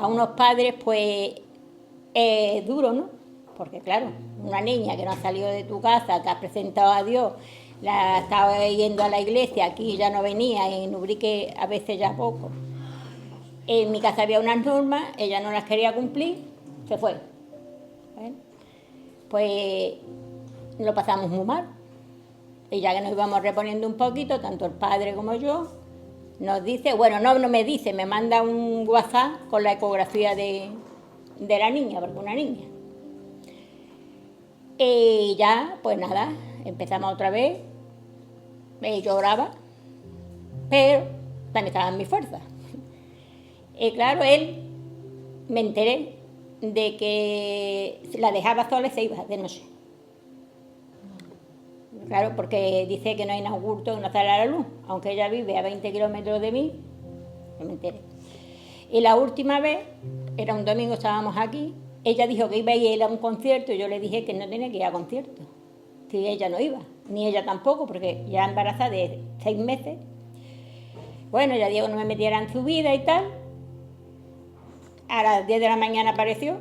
para unos padres pues es duro, ¿no? Porque claro, una niña que no ha salido de tu casa, que has presentado a Dios, la estaba yendo a la iglesia, aquí ya no venía, en Ubrique a veces ya poco. En mi casa había unas normas, ella no las quería cumplir, se fue. ¿Eh? Pues lo pasamos muy mal. Y ya que nos íbamos reponiendo un poquito, tanto el padre como yo, nos dice, bueno, no me dice, me manda un WhatsApp con la ecografía de la niña, porque una niña. Y ya, pues nada, empezamos otra vez, lloraba, pero también estaba en mi fuerza. Y claro, él, me enteré de que la dejaba sola y se iba de noche. Claro, porque dice que no hay nada oculto, que no sale a la luz, aunque ella vive a 20 kilómetros de mí, no me enteré. Y la última vez, era un domingo, estábamos aquí, ella dijo que iba a ir a un concierto y yo le dije que no tenía que ir a concierto, que ella no iba, ni ella tampoco, porque ya embarazada de 6 meses. Bueno, ya digo, no me metiera en su vida y tal. A las 10 de la mañana apareció,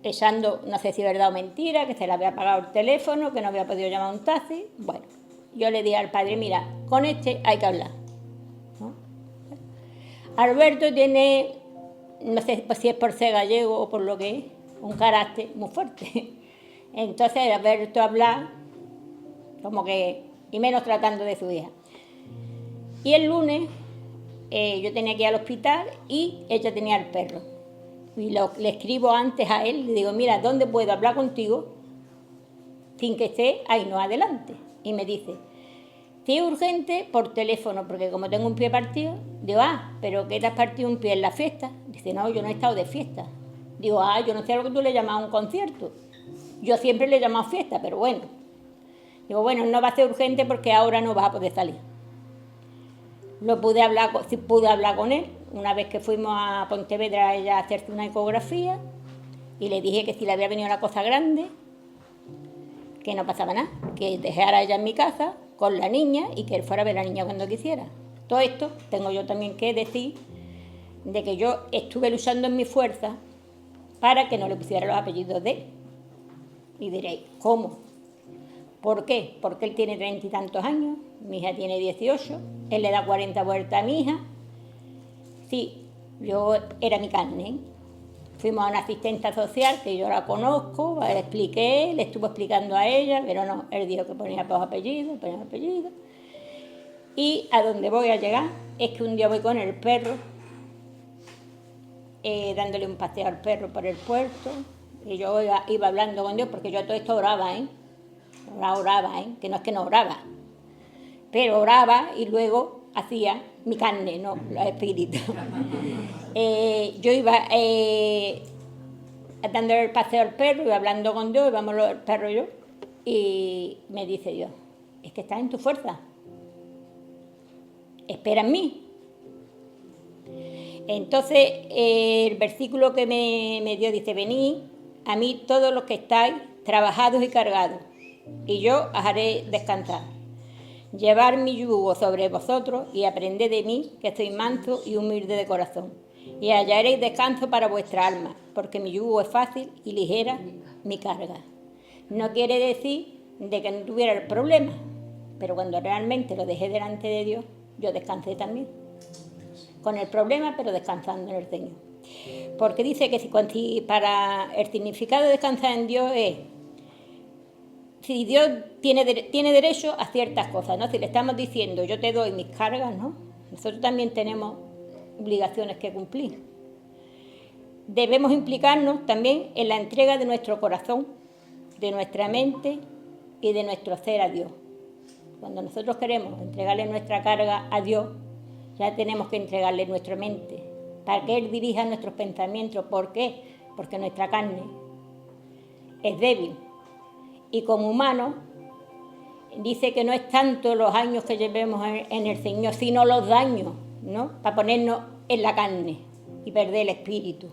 echando, no sé si verdad o mentira, que se le había apagado el teléfono, que no había podido llamar a un taxi. Bueno, yo le dije al padre, mira, con este hay que hablar, ¿no? Alberto tiene, no sé si es por ser gallego o por lo que es, un carácter muy fuerte. Entonces Alberto habla como que, y menos tratando de su hija. Y el lunes yo tenía que ir al hospital y ella tenía el perro. Y le escribo antes a él, le digo, mira, ¿dónde puedo hablar contigo sin que esté ahí no adelante? Y me dice, si es urgente, por teléfono, porque como tengo un pie partido, digo, ¿pero qué te has partido un pie en la fiesta? Dice, no, yo no he estado de fiesta. Digo, yo no sé a lo que tú le llamas un concierto. Yo siempre le he llamado fiesta, pero bueno. Digo, bueno, no va a ser urgente porque ahora no vas a poder salir. Pude hablar con él, una vez que fuimos a Pontevedra a ella a hacerse una ecografía, y le dije que si le había venido una cosa grande, que no pasaba nada, que dejara a ella en mi casa con la niña y que él fuera a ver a la niña cuando quisiera. Todo esto tengo yo también que decir de que yo estuve luchando en mi fuerza para que no le pusiera los apellidos de él. Y diréis, ¿cómo? ¿Por qué? Porque él tiene 30 y tantos años, mi hija tiene 18, él le da 40 vueltas a mi hija. Sí, yo era mi carne, ¿eh? Fuimos a una asistente social que yo la conozco, le expliqué, le estuvo explicando a ella, pero no, él dijo que ponía los apellidos. Y a donde voy a llegar es que un día voy con el perro, dándole un paseo al perro por el puerto, y yo iba hablando con Dios, porque yo todo esto oraba, que no es que no oraba, pero oraba y luego hacía mi carne, no los espíritus. Yo iba dándole el paseo al perro, iba hablando con Dios, íbamos el perro y yo, y me dice Dios, es que estás en tu fuerza, espera en mí. Entonces el versículo que me dio dice, venid a mí todos los que estáis trabajados y cargados, y yo os haré descansar. Llevar mi yugo sobre vosotros y aprended de mí, que soy manso y humilde de corazón, y hallaréis descanso para vuestra alma, porque mi yugo es fácil y ligera mi carga. No quiere decir de que no tuviera el problema, pero cuando realmente lo dejé delante de Dios, yo descansé también. Con el problema, pero descansando en el Señor. Porque dice que si para el significado de descansar en Dios es, si Dios tiene derecho a ciertas cosas, ¿no? Si le estamos diciendo, yo te doy mis cargas, ¿no? Nosotros también tenemos obligaciones que cumplir. Debemos implicarnos también en la entrega de nuestro corazón, de nuestra mente y de nuestro ser a Dios. Cuando nosotros queremos entregarle nuestra carga a Dios, ya tenemos que entregarle nuestra mente, para que Él dirija nuestros pensamientos. ¿Por qué? Porque nuestra carne es débil. Y como humanos, dice que no es tanto los años que llevemos en el Señor, sino los daños, ¿no? Para ponernos en la carne y perder el espíritu.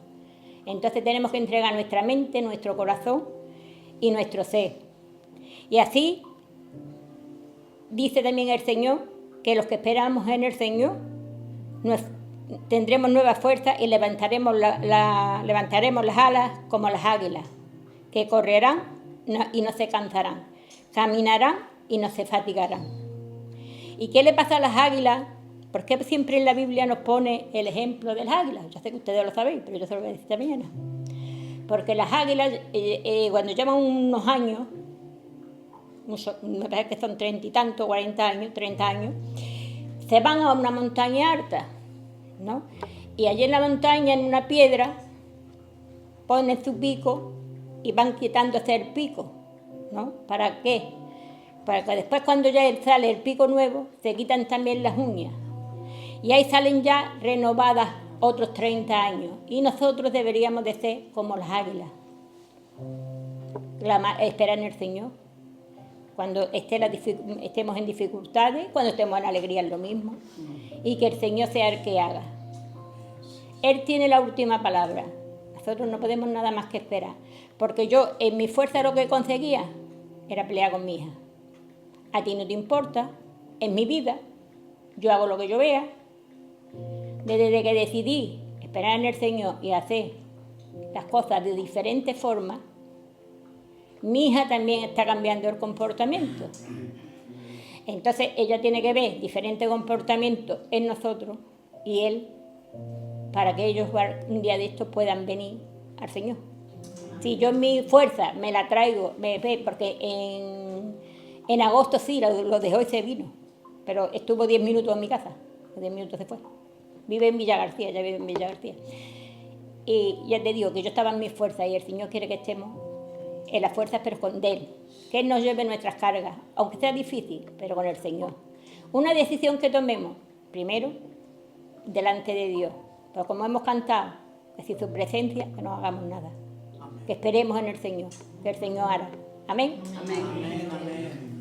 Entonces tenemos que entregar nuestra mente, nuestro corazón y nuestro ser. Y así dice también el Señor que los que esperamos en el Señor tendremos nueva fuerza y levantaremos las alas como las águilas, que correrán y no se cansarán, caminarán y no se fatigarán. ¿Y qué le pasa a las águilas? ¿Por qué siempre en la Biblia nos pone el ejemplo de las águilas? Yo sé que ustedes lo sabéis, pero yo se lo voy a decir también. Porque las águilas, cuando llevan unos años, me parece que son 30 y tanto, 40 años, 30 años, se van a una montaña alta, ¿no? Y allí en la montaña, en una piedra, ponen su pico y van quitándose el pico, ¿no? ¿Para qué? Para que después, cuando ya sale el pico nuevo, se quitan también las uñas. Y ahí salen ya renovadas otros 30 años. Y nosotros deberíamos de ser como las águilas. Esperar en el Señor. Cuando estemos en dificultades, cuando estemos en alegría es lo mismo. Y que el Señor sea el que haga. Él tiene la última palabra. Nosotros no podemos nada más que esperar. Porque yo, en mi fuerza, lo que conseguía era pelear con mi hija. A ti no te importa. En mi vida, yo hago lo que yo vea. Desde que decidí esperar en el Señor y hacer las cosas de diferentes formas, mi hija también está cambiando el comportamiento. Entonces ella tiene que ver diferentes comportamientos en nosotros y él, para que ellos un día de estos puedan venir al Señor. Si yo en mi fuerza me la traigo, porque en agosto sí, lo dejó y se vino, pero estuvo 10 minutos en mi casa, 10 minutos se fue. Vive en Villa García, ya vive en Villa García. Y ya te digo que yo estaba en mis fuerzas y el Señor quiere que estemos en las fuerzas, pero con Él. Que Él nos lleve nuestras cargas, aunque sea difícil, pero con el Señor. Una decisión que tomemos, primero, delante de Dios. Pero como hemos cantado, que sin su presencia, que no hagamos nada. Amén. Que esperemos en el Señor, que el Señor hará. Amén. Amén. Amén. Amén.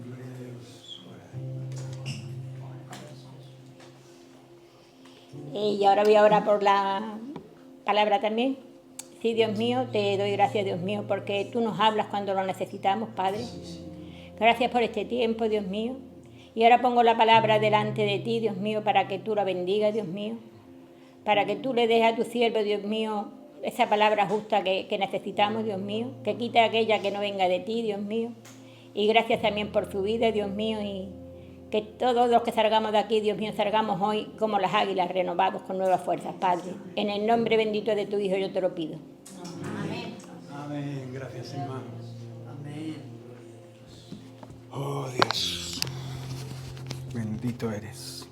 Y ahora voy a orar por la palabra también. Sí, Dios mío, te doy gracias, Dios mío, porque tú nos hablas cuando lo necesitamos, Padre. Gracias por este tiempo, Dios mío. Y ahora pongo la palabra delante de ti, Dios mío, para que tú la bendigas, Dios mío. Para que tú le des a tu siervo, Dios mío, esa palabra justa que necesitamos, Dios mío. Que quite aquella que no venga de ti, Dios mío. Y gracias también por su vida, Dios mío, y que todos los que salgamos de aquí, Dios mío, salgamos hoy como las águilas, renovados con nuevas fuerzas, Padre. En el nombre bendito de tu Hijo yo te lo pido. Amén. Amén. Gracias, hermanos. Amén. Oh, Dios. Bendito eres.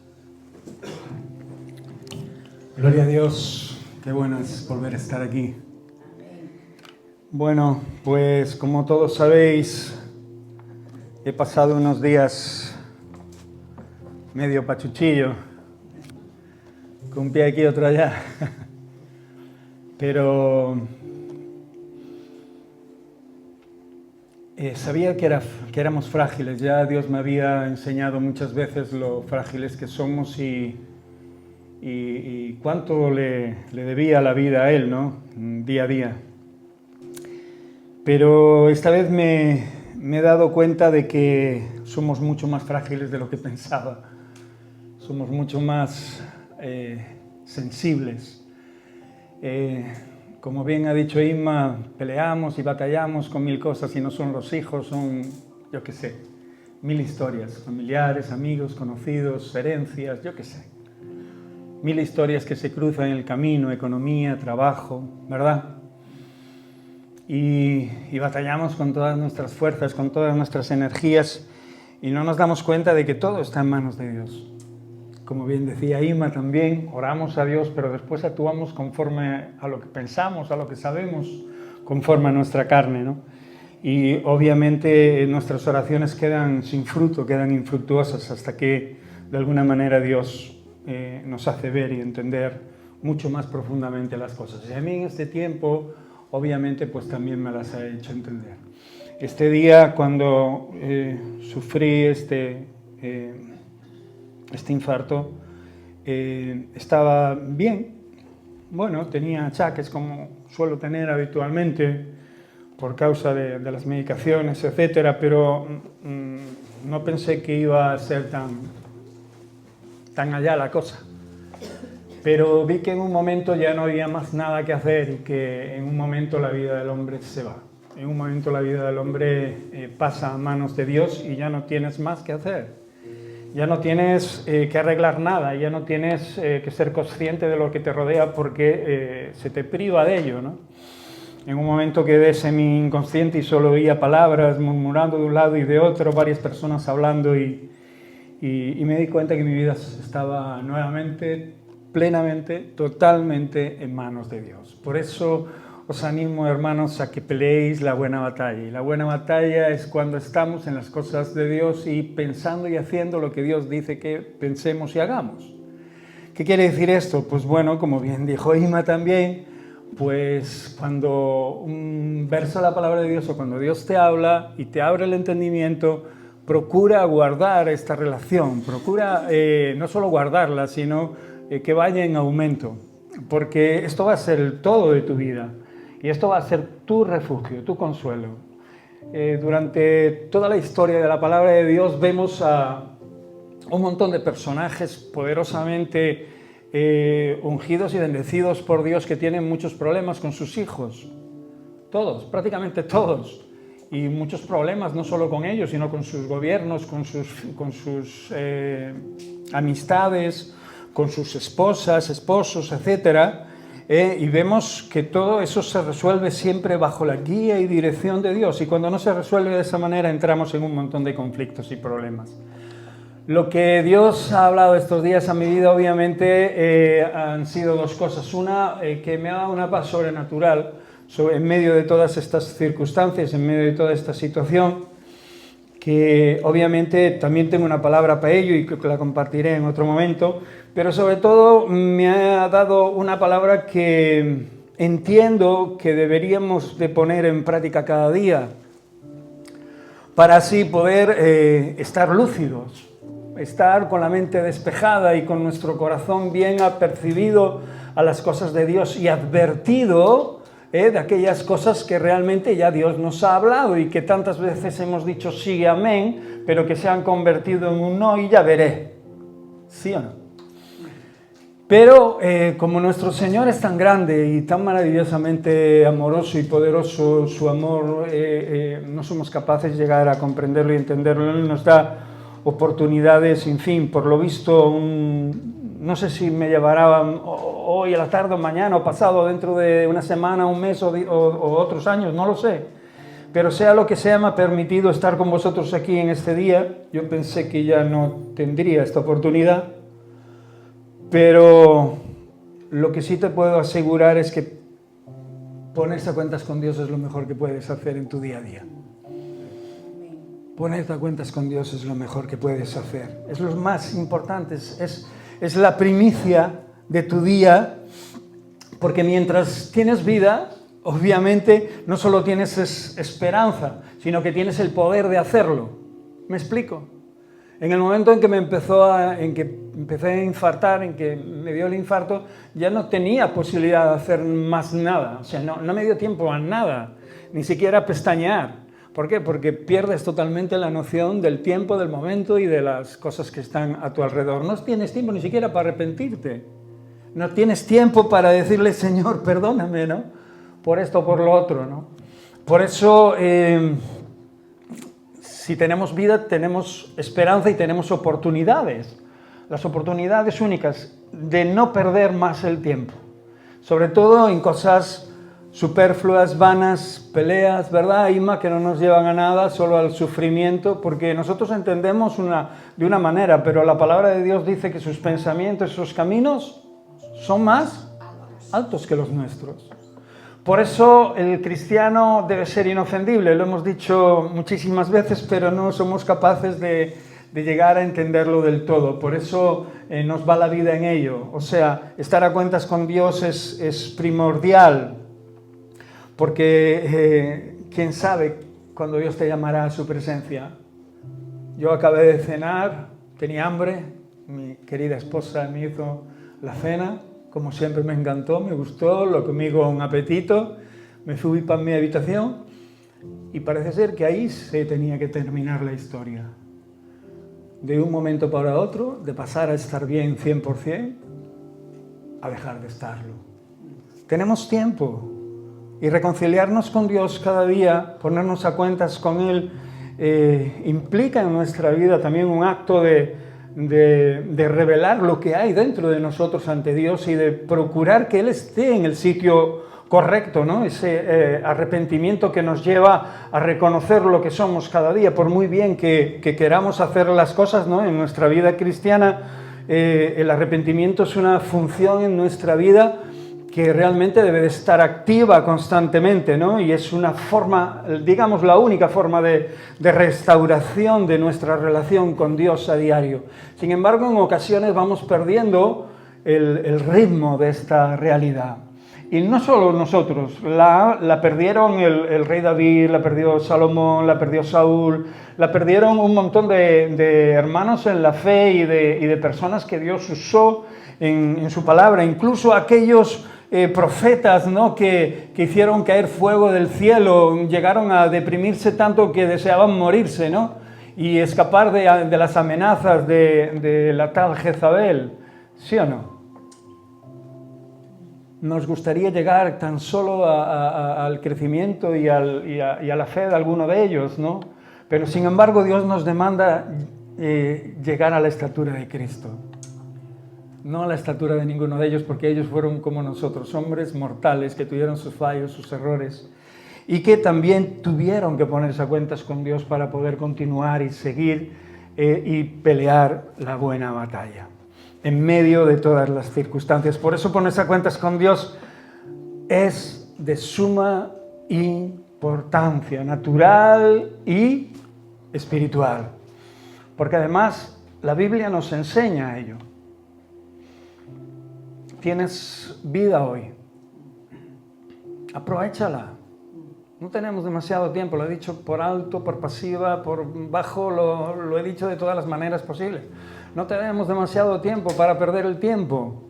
Gloria a Dios. Qué bueno es volver a estar aquí. Bueno, pues como todos sabéis, he pasado unos días medio pachuchillo, con un pie aquí y otro allá, pero sabía que éramos frágiles. Ya Dios me había enseñado muchas veces lo frágiles que somos y cuánto le debía la vida a Él, ¿no? Día a día. Pero esta vez me he dado cuenta de que somos mucho más frágiles de lo que pensaba. Somos mucho más sensibles. Como bien ha dicho Inma, peleamos y batallamos con 1000 cosas y no son los hijos, son, yo qué sé, 1000 historias, familiares, amigos, conocidos, herencias, yo qué sé. 1000 historias que se cruzan en el camino, economía, trabajo, ¿verdad? Y batallamos con todas nuestras fuerzas, con todas nuestras energías y no nos damos cuenta de que todo está en manos de Dios. Como bien decía Inma también, oramos a Dios, pero después actuamos conforme a lo que pensamos, a lo que sabemos, conforme a nuestra carne, ¿no? Y obviamente nuestras oraciones quedan sin fruto, quedan infructuosas hasta que de alguna manera Dios nos hace ver y entender mucho más profundamente las cosas. Y a mí en este tiempo, obviamente, pues también me las ha hecho entender. Este día, cuando sufrí este infarto, estaba bien. Bueno, tenía achaques como suelo tener habitualmente por causa de las medicaciones, etcétera, pero no pensé que iba a ser tan allá la cosa. Pero vi que en un momento ya no había más nada que hacer y que en un momento la vida del hombre se va. En un momento la vida del hombre pasa a manos de Dios y ya no tienes más que hacer. Ya no tienes que arreglar nada, ya no tienes que ser consciente de lo que te rodea porque se te priva de ello, ¿no? En un momento quedé semi-inconsciente y solo oía palabras murmurando de un lado y de otro, varias personas hablando y me di cuenta que mi vida estaba nuevamente, plenamente, totalmente en manos de Dios. Por eso os animo, hermanos, a que peleéis la buena batalla. Y la buena batalla es cuando estamos en las cosas de Dios y pensando y haciendo lo que Dios dice que pensemos y hagamos. ¿Qué quiere decir esto? Pues bueno, como bien dijo Ima también, pues cuando un verso de la palabra de Dios o cuando Dios te habla y te abre el entendimiento, procura guardar esta relación, procura no solo guardarla, sino que vaya en aumento, porque esto va a ser el todo de tu vida y esto va a ser tu refugio, tu consuelo. Durante toda la historia de la palabra de Dios vemos a un montón de personajes poderosamente ungidos y bendecidos por Dios que tienen muchos problemas con sus hijos, todos, prácticamente todos. Y muchos problemas, no solo con ellos, sino con sus gobiernos, con sus amistades, con sus esposas, esposos, etc. Y vemos que todo eso se resuelve siempre bajo la guía y dirección de Dios. Y cuando no se resuelve de esa manera, entramos en un montón de conflictos y problemas. Lo que Dios ha hablado estos días a mi vida, obviamente, han sido dos cosas. Una, que me ha dado una paz sobrenatural, en medio de todas estas circunstancias, en medio de toda esta situación, que obviamente también tengo una palabra para ello y que la compartiré en otro momento, pero sobre todo me ha dado una palabra que entiendo que deberíamos de poner en práctica cada día para así poder estar lúcidos, estar con la mente despejada y con nuestro corazón bien apercibido a las cosas de Dios y advertido de aquellas cosas que realmente ya Dios nos ha hablado y que tantas veces hemos dicho sí y amén, pero que se han convertido en un no y ya veré. ¿Sí o no? Pero como nuestro Señor es tan grande y tan maravillosamente amoroso y poderoso, su amor, no somos capaces de llegar a comprenderlo y entenderlo. Él nos da oportunidades, en fin, por lo visto, no sé si me llevará hoy a la tarde o mañana o pasado, dentro de una semana, un mes o otros años, no lo sé. Pero sea lo que sea, me ha permitido estar con vosotros aquí en este día. Yo pensé que ya no tendría esta oportunidad, pero lo que sí te puedo asegurar es que ponerse a cuentas con Dios es lo mejor que puedes hacer en tu día a día. Ponerte a cuentas con Dios es lo mejor que puedes hacer. Es lo más importante, es la primicia de tu día, porque mientras tienes vida, obviamente no solo tienes esperanza, sino que tienes el poder de hacerlo. ¿Me explico? En el momento en que empecé a infartar, en que me dio el infarto, ya no tenía posibilidad de hacer más nada. O sea, no me dio tiempo a nada, ni siquiera a pestañear. ¿Por qué? Porque pierdes totalmente la noción del tiempo, del momento y de las cosas que están a tu alrededor. No tienes tiempo ni siquiera para arrepentirte. No tienes tiempo para decirle, Señor, perdóname, ¿no? Por esto o por lo otro, ¿no? Por eso, si tenemos vida, tenemos esperanza y tenemos oportunidades. Las oportunidades únicas de no perder más el tiempo. Sobre todo en cosas superfluas, vanas, peleas, ¿verdad, Ima? Que no nos llevan a nada, solo al sufrimiento, porque nosotros entendemos de una manera, pero la palabra de Dios dice que sus pensamientos, sus caminos son más altos que los nuestros. Por eso el cristiano debe ser inofendible, lo hemos dicho muchísimas veces, pero no somos capaces de llegar a entenderlo del todo. Por eso nos va la vida en ello. O sea, estar a cuentas con Dios es primordial. Porque quién sabe cuando Dios te llamará a su presencia. Yo acabé de cenar, tenía hambre, mi querida esposa me hizo la cena, como siempre me encantó, me gustó, lo comí con un apetito, me fui para mi habitación y parece ser que ahí se tenía que terminar la historia. De un momento para otro, de pasar a estar bien 100%, a dejar de estarlo. Tenemos tiempo y reconciliarnos con Dios cada día, ponernos a cuentas con Él, implica en nuestra vida también un acto de revelar lo que hay dentro de nosotros ante Dios y de procurar que Él esté en el sitio correcto, ¿no? Ese arrepentimiento que nos lleva a reconocer lo que somos cada día, por muy bien que queramos hacer las cosas, ¿no? En nuestra vida cristiana, el arrepentimiento es una función en nuestra vida que realmente debe de estar activa constantemente, ¿no? Y es una forma, digamos, la única forma de restauración de nuestra relación con Dios a diario. Sin embargo, en ocasiones vamos perdiendo el ritmo de esta realidad. Y no solo nosotros, la perdieron el rey David, la perdió Salomón, la perdió Saúl, la perdieron un montón de hermanos en la fe y de personas que Dios usó en su palabra, incluso aquellos profetas, ¿no? que hicieron caer fuego del cielo, llegaron a deprimirse tanto que deseaban morirse, ¿no? Y escapar de las amenazas de la tal Jezabel, ¿sí o no? Nos gustaría llegar tan solo al crecimiento y a la fe de alguno de ellos, ¿no? Pero sin embargo Dios nos demanda llegar a la estatura de Cristo. No a la estatura de ninguno de ellos, porque ellos fueron como nosotros, hombres mortales que tuvieron sus fallos, sus errores, y que también tuvieron que ponerse a cuentas con Dios para poder continuar y seguir y pelear la buena batalla en medio de todas las circunstancias. Por eso ponerse a cuentas con Dios es de suma importancia, natural y espiritual, porque además la Biblia nos enseña ello. Tienes vida hoy, aprovéchala. No tenemos demasiado tiempo, lo he dicho por alto, por pasiva, por bajo, lo he dicho de todas las maneras posibles. No tenemos demasiado tiempo para perder el tiempo.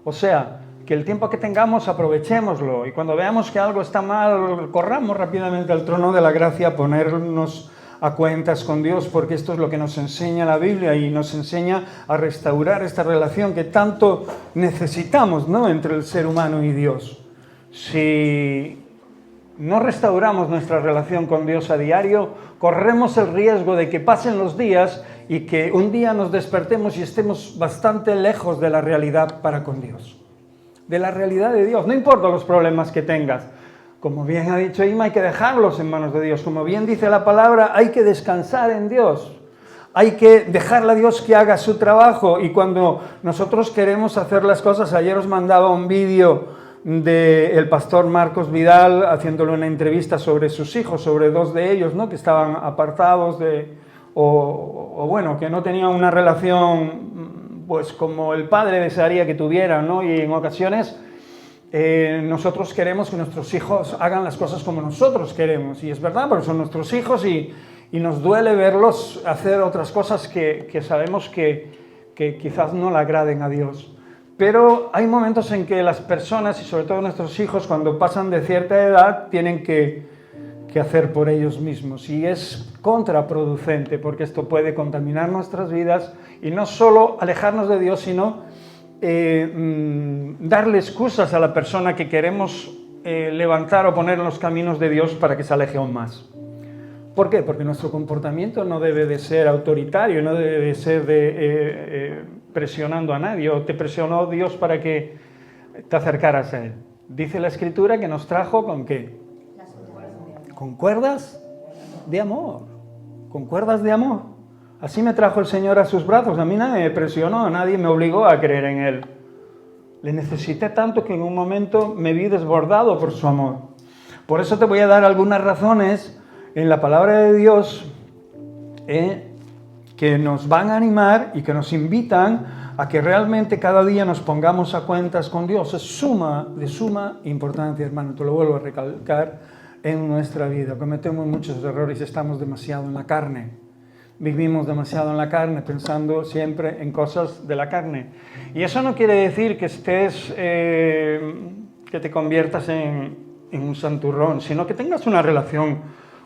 O sea, que el tiempo que tengamos aprovechémoslo, y cuando veamos que algo está mal, corramos rápidamente al trono de la gracia a ponernos a cuentas con Dios, porque esto es lo que nos enseña la Biblia y nos enseña a restaurar esta relación que tanto necesitamos, ¿no? Entre el ser humano y Dios. Si no restauramos nuestra relación con Dios a diario, corremos el riesgo de que pasen los días y que un día nos despertemos y estemos bastante lejos de la realidad para con Dios. De la realidad de Dios, no importa los problemas que tengas. Como bien ha dicho Ima, hay que dejarlos en manos de Dios. Como bien dice la palabra, hay que descansar en Dios. Hay que dejarle a Dios que haga su trabajo. Y cuando nosotros queremos hacer las cosas, ayer os mandaba un vídeo del pastor Marcos Vidal haciéndole una entrevista sobre sus hijos, sobre dos de ellos, ¿no? Que estaban apartados o bueno, que no tenían una relación pues como el padre desearía que tuvieran, ¿no? Y en ocasiones nosotros queremos que nuestros hijos hagan las cosas como nosotros queremos, y es verdad, porque son nuestros hijos y nos duele verlos hacer otras cosas que sabemos que quizás no le agraden a Dios. Pero hay momentos en que las personas, y sobre todo nuestros hijos, cuando pasan de cierta edad, tienen que hacer por ellos mismos, y es contraproducente, porque esto puede contaminar nuestras vidas y no solo alejarnos de Dios, sino darle excusas a la persona que queremos levantar o poner en los caminos de Dios para que se aleje aún más. ¿Por qué? Porque nuestro comportamiento no debe de ser autoritario, no debe de ser presionando a nadie, o te presionó Dios para que te acercaras a Él. Dice la Escritura que nos trajo ¿con qué? Con cuerdas de amor. Con cuerdas de amor. Así me trajo el Señor a sus brazos. A mí nadie me presionó, nadie me obligó a creer en Él. Le necesité tanto que en un momento me vi desbordado por su amor. Por eso te voy a dar algunas razones en la palabra de Dios que nos van a animar y que nos invitan a que realmente cada día nos pongamos a cuentas con Dios. Es de suma importancia, hermano, te lo vuelvo a recalcar, en nuestra vida. Cometemos muchos errores y estamos demasiado en la carne. Vivimos demasiado en la carne, pensando siempre en cosas de la carne. Y eso no quiere decir que que te conviertas en un santurrón, sino que tengas una relación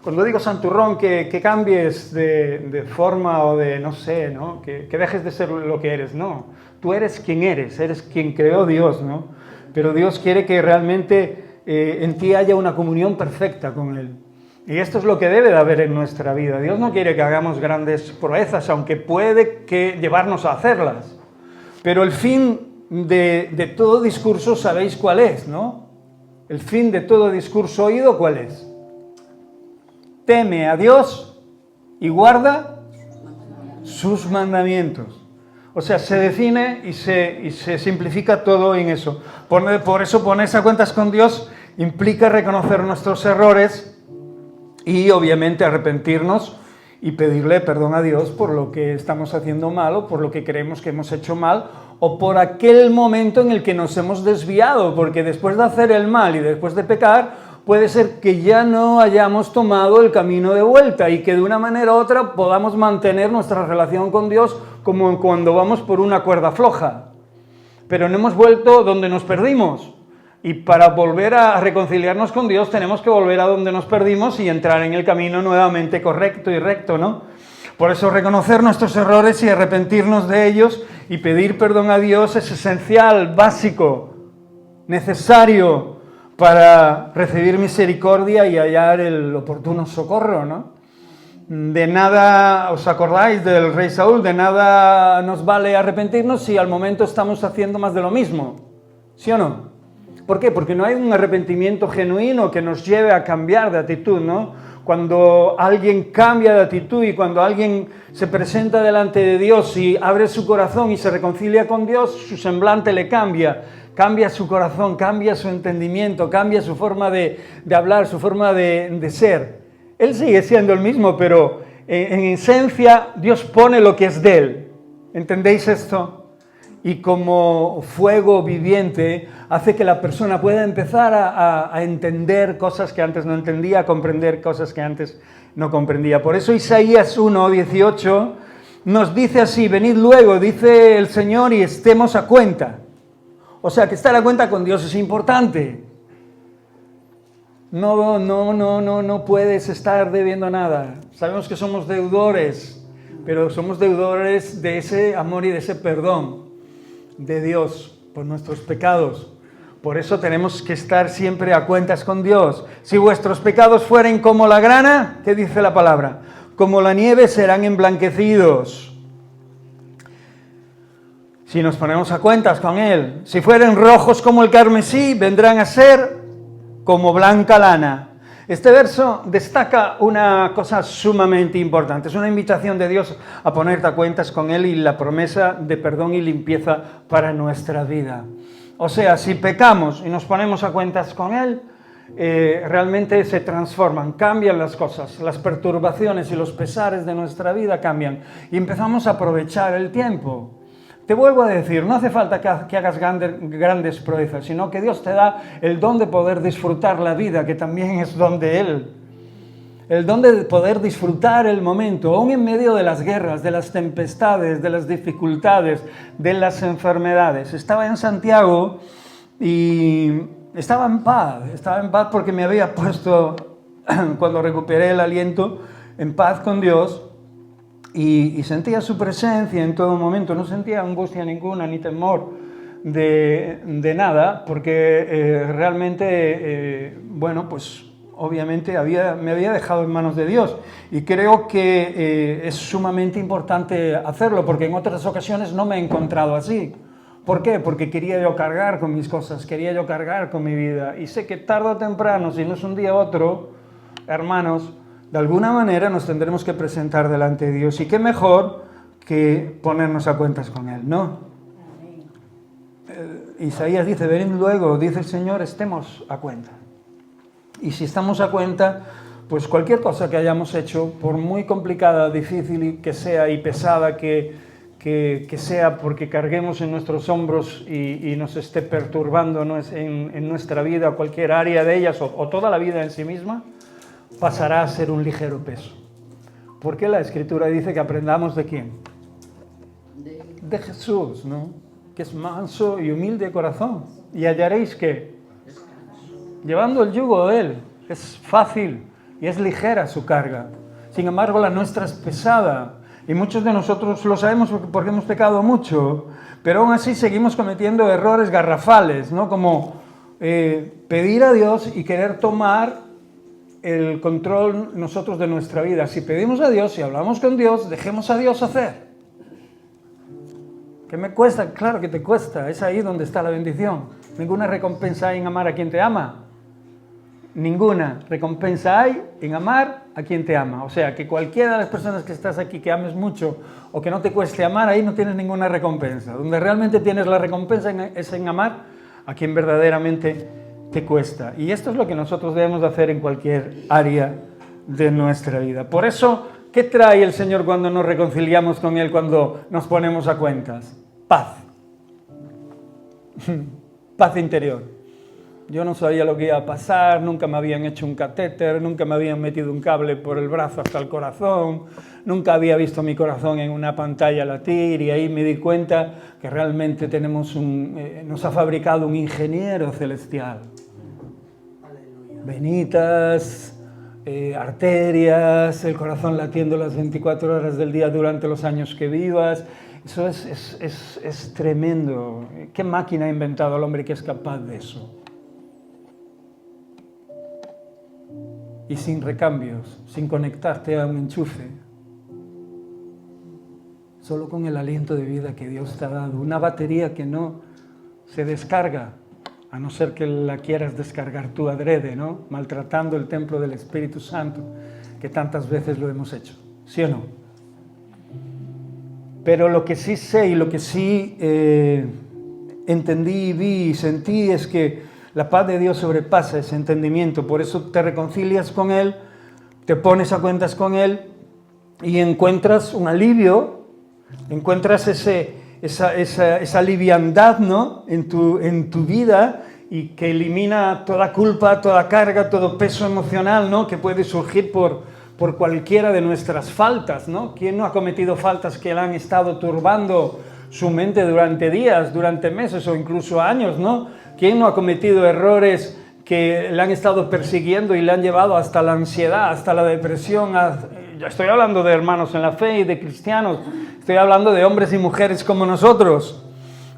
Cuando digo santurrón, que cambies de forma o de, no sé, ¿no? Que dejes de ser lo que eres, no. Tú eres quien creó Dios, ¿no? Pero Dios quiere que realmente en ti haya una comunión perfecta con Él. Y esto es lo que debe de haber en nuestra vida. Dios no quiere que hagamos grandes proezas, aunque puede que llevarnos a hacerlas. Pero el fin de todo discurso, ¿sabéis cuál es, no? El fin de todo discurso oído, ¿cuál es? Teme a Dios y guarda sus mandamientos. O sea, se define y se simplifica todo en eso. Por eso ponerse a cuentas con Dios implica reconocer nuestros errores y obviamente arrepentirnos y pedirle perdón a Dios por lo que estamos haciendo mal o por lo que creemos que hemos hecho mal o por aquel momento en el que nos hemos desviado, porque después de hacer el mal y después de pecar, puede ser que ya no hayamos tomado el camino de vuelta y que de una manera u otra podamos mantener nuestra relación con Dios como cuando vamos por una cuerda floja. Pero no hemos vuelto donde nos perdimos. Y para volver a reconciliarnos con Dios tenemos que volver a donde nos perdimos y entrar en el camino nuevamente correcto y recto, ¿no? Por eso reconocer nuestros errores y arrepentirnos de ellos y pedir perdón a Dios es esencial, básico, necesario para recibir misericordia y hallar el oportuno socorro, ¿no? De nada, ¿os acordáis del rey Saúl? De nada nos vale arrepentirnos si al momento estamos haciendo más de lo mismo, ¿sí o no? ¿Por qué? Porque no hay un arrepentimiento genuino que nos lleve a cambiar de actitud, ¿no? Cuando alguien cambia de actitud y cuando alguien se presenta delante de Dios y abre su corazón y se reconcilia con Dios, su semblante le cambia. Cambia su corazón, cambia su entendimiento, cambia su forma de hablar, su forma de ser. Él sigue siendo el mismo, pero en esencia Dios pone lo que es de él. ¿Entendéis esto? Y como fuego viviente hace que la persona pueda empezar a entender cosas que antes no entendía, a comprender cosas que antes no comprendía. Por eso Isaías 1:18 nos dice así: venid luego, dice el Señor, y estemos a cuenta. O sea, que estar a cuenta con Dios es importante. No puedes estar debiendo nada. Sabemos que somos deudores, pero somos deudores de ese amor y de ese perdón de Dios por nuestros pecados. Por eso tenemos que estar siempre a cuentas con Dios. Si vuestros pecados fueren como la grana, ¿qué dice la palabra? Como la nieve serán emblanquecidos. Si nos ponemos a cuentas con Él, si fueren rojos como el carmesí, vendrán a ser como blanca lana. Este verso destaca una cosa sumamente importante. Es una invitación de Dios a ponerte a cuentas con Él y la promesa de perdón y limpieza para nuestra vida. O sea, si pecamos y nos ponemos a cuentas con Él, realmente se transforman, cambian las cosas, las perturbaciones y los pesares de nuestra vida cambian y empezamos a aprovechar el tiempo. Te vuelvo a decir, no hace falta que hagas grandes proezas, sino que Dios te da el don de poder disfrutar la vida, que también es don de Él. El don de poder disfrutar el momento, aún en medio de las guerras, de las tempestades, de las dificultades, de las enfermedades. Estaba en Santiago y estaba en paz porque me había puesto, cuando recuperé el aliento, en paz con Dios. Y sentía su presencia en todo momento, no sentía angustia ninguna ni temor de nada, porque realmente, pues obviamente me había dejado en manos de Dios. Y creo que es sumamente importante hacerlo, porque en otras ocasiones no me he encontrado así. ¿Por qué? Porque quería yo cargar con mis cosas, quería yo cargar con mi vida. Y sé que tarde o temprano, si no es un día u otro, hermanos, de alguna manera nos tendremos que presentar delante de Dios. Y qué mejor que ponernos a cuentas con Él, ¿no? Isaías dice, venid luego, dice el Señor, estemos a cuenta. Y si estamos a cuenta, pues cualquier cosa que hayamos hecho, por muy complicada, difícil que sea y pesada que sea, porque carguemos en nuestros hombros y nos esté perturbando en nuestra vida, cualquier área de ellas o toda la vida en sí misma, pasará a ser un ligero peso. Porque la Escritura dice que aprendamos ¿de quién? De Jesús, ¿no? Que es manso y humilde de corazón. Y hallaréis que, llevando el yugo de Él, es fácil y es ligera su carga. Sin embargo, la nuestra es pesada. Y muchos de nosotros lo sabemos porque hemos pecado mucho, pero aún así seguimos cometiendo errores garrafales, ¿no? Como pedir a Dios y querer tomar el control nosotros de nuestra vida. Si pedimos a Dios, si hablamos con Dios, dejemos a Dios hacer. ¿Qué me cuesta? Claro que te cuesta, es ahí donde está la bendición. Ninguna recompensa hay en amar a quien te ama. Ninguna recompensa hay en amar a quien te ama. O sea, que cualquiera de las personas que estás aquí, que ames mucho o que no te cueste amar, ahí no tienes ninguna recompensa. Donde realmente tienes la recompensa es en amar a quien verdaderamente te cuesta. Y esto es lo que nosotros debemos de hacer en cualquier área de nuestra vida. Por eso, ¿qué trae el Señor cuando nos reconciliamos con Él, cuando nos ponemos a cuentas? Paz. Paz interior. Yo no sabía lo que iba a pasar, nunca me habían hecho un catéter, nunca me habían metido un cable por el brazo hasta el corazón, nunca había visto mi corazón en una pantalla latir, y ahí me di cuenta que realmente nos ha fabricado un ingeniero celestial. Venitas, arterias, el corazón latiendo las 24 horas del día durante los años que vivas. Eso es tremendo. ¿Qué máquina ha inventado el hombre que es capaz de eso? Y sin recambios, sin conectarte a un enchufe, solo con el aliento de vida que Dios te ha dado, una batería que no se descarga, a no ser que la quieras descargar tú adrede, ¿no? Maltratando el templo del Espíritu Santo, que tantas veces lo hemos hecho, ¿sí o no? Pero lo que sí sé y lo que sí entendí, vi y sentí es que la paz de Dios sobrepasa ese entendimiento. Por eso te reconcilias con Él, te pones a cuentas con Él y encuentras un alivio, encuentras esa liviandad, ¿no? en tu vida, y que elimina toda culpa, toda carga, todo peso emocional, ¿no? que puede surgir por cualquiera de nuestras faltas, ¿no? ¿Quién no ha cometido faltas que le han estado turbando su mente durante días, durante meses o incluso años, ¿no? ¿Quién no ha cometido errores que le han estado persiguiendo y le han llevado hasta la ansiedad, hasta la depresión? Ya estoy hablando de hermanos en la fe y de cristianos, estoy hablando de hombres y mujeres como nosotros,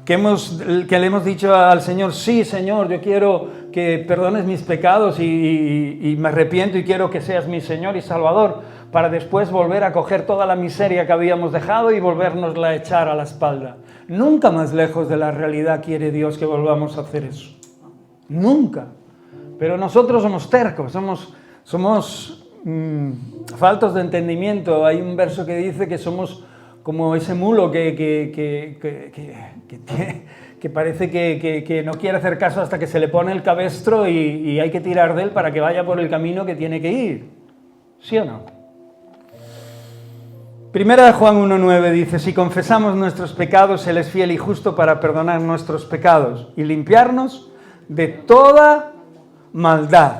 que le hemos dicho al Señor: sí, Señor, yo quiero que perdones mis pecados y me arrepiento y quiero que seas mi Señor y Salvador, para después volver a coger toda la miseria que habíamos dejado y volvernosla a echar a la espalda. Nunca más lejos de la realidad quiere Dios que volvamos a hacer eso. Nunca. Pero nosotros somos tercos, somos faltos de entendimiento. Hay un verso que dice que somos como ese mulo que parece que no quiere hacer caso hasta que se le pone el cabestro y hay que tirar de él para que vaya por el camino que tiene que ir. ¿Sí o no? Primera de Juan 1:9 dice: si confesamos nuestros pecados, Él es fiel y justo para perdonar nuestros pecados y limpiarnos de toda maldad.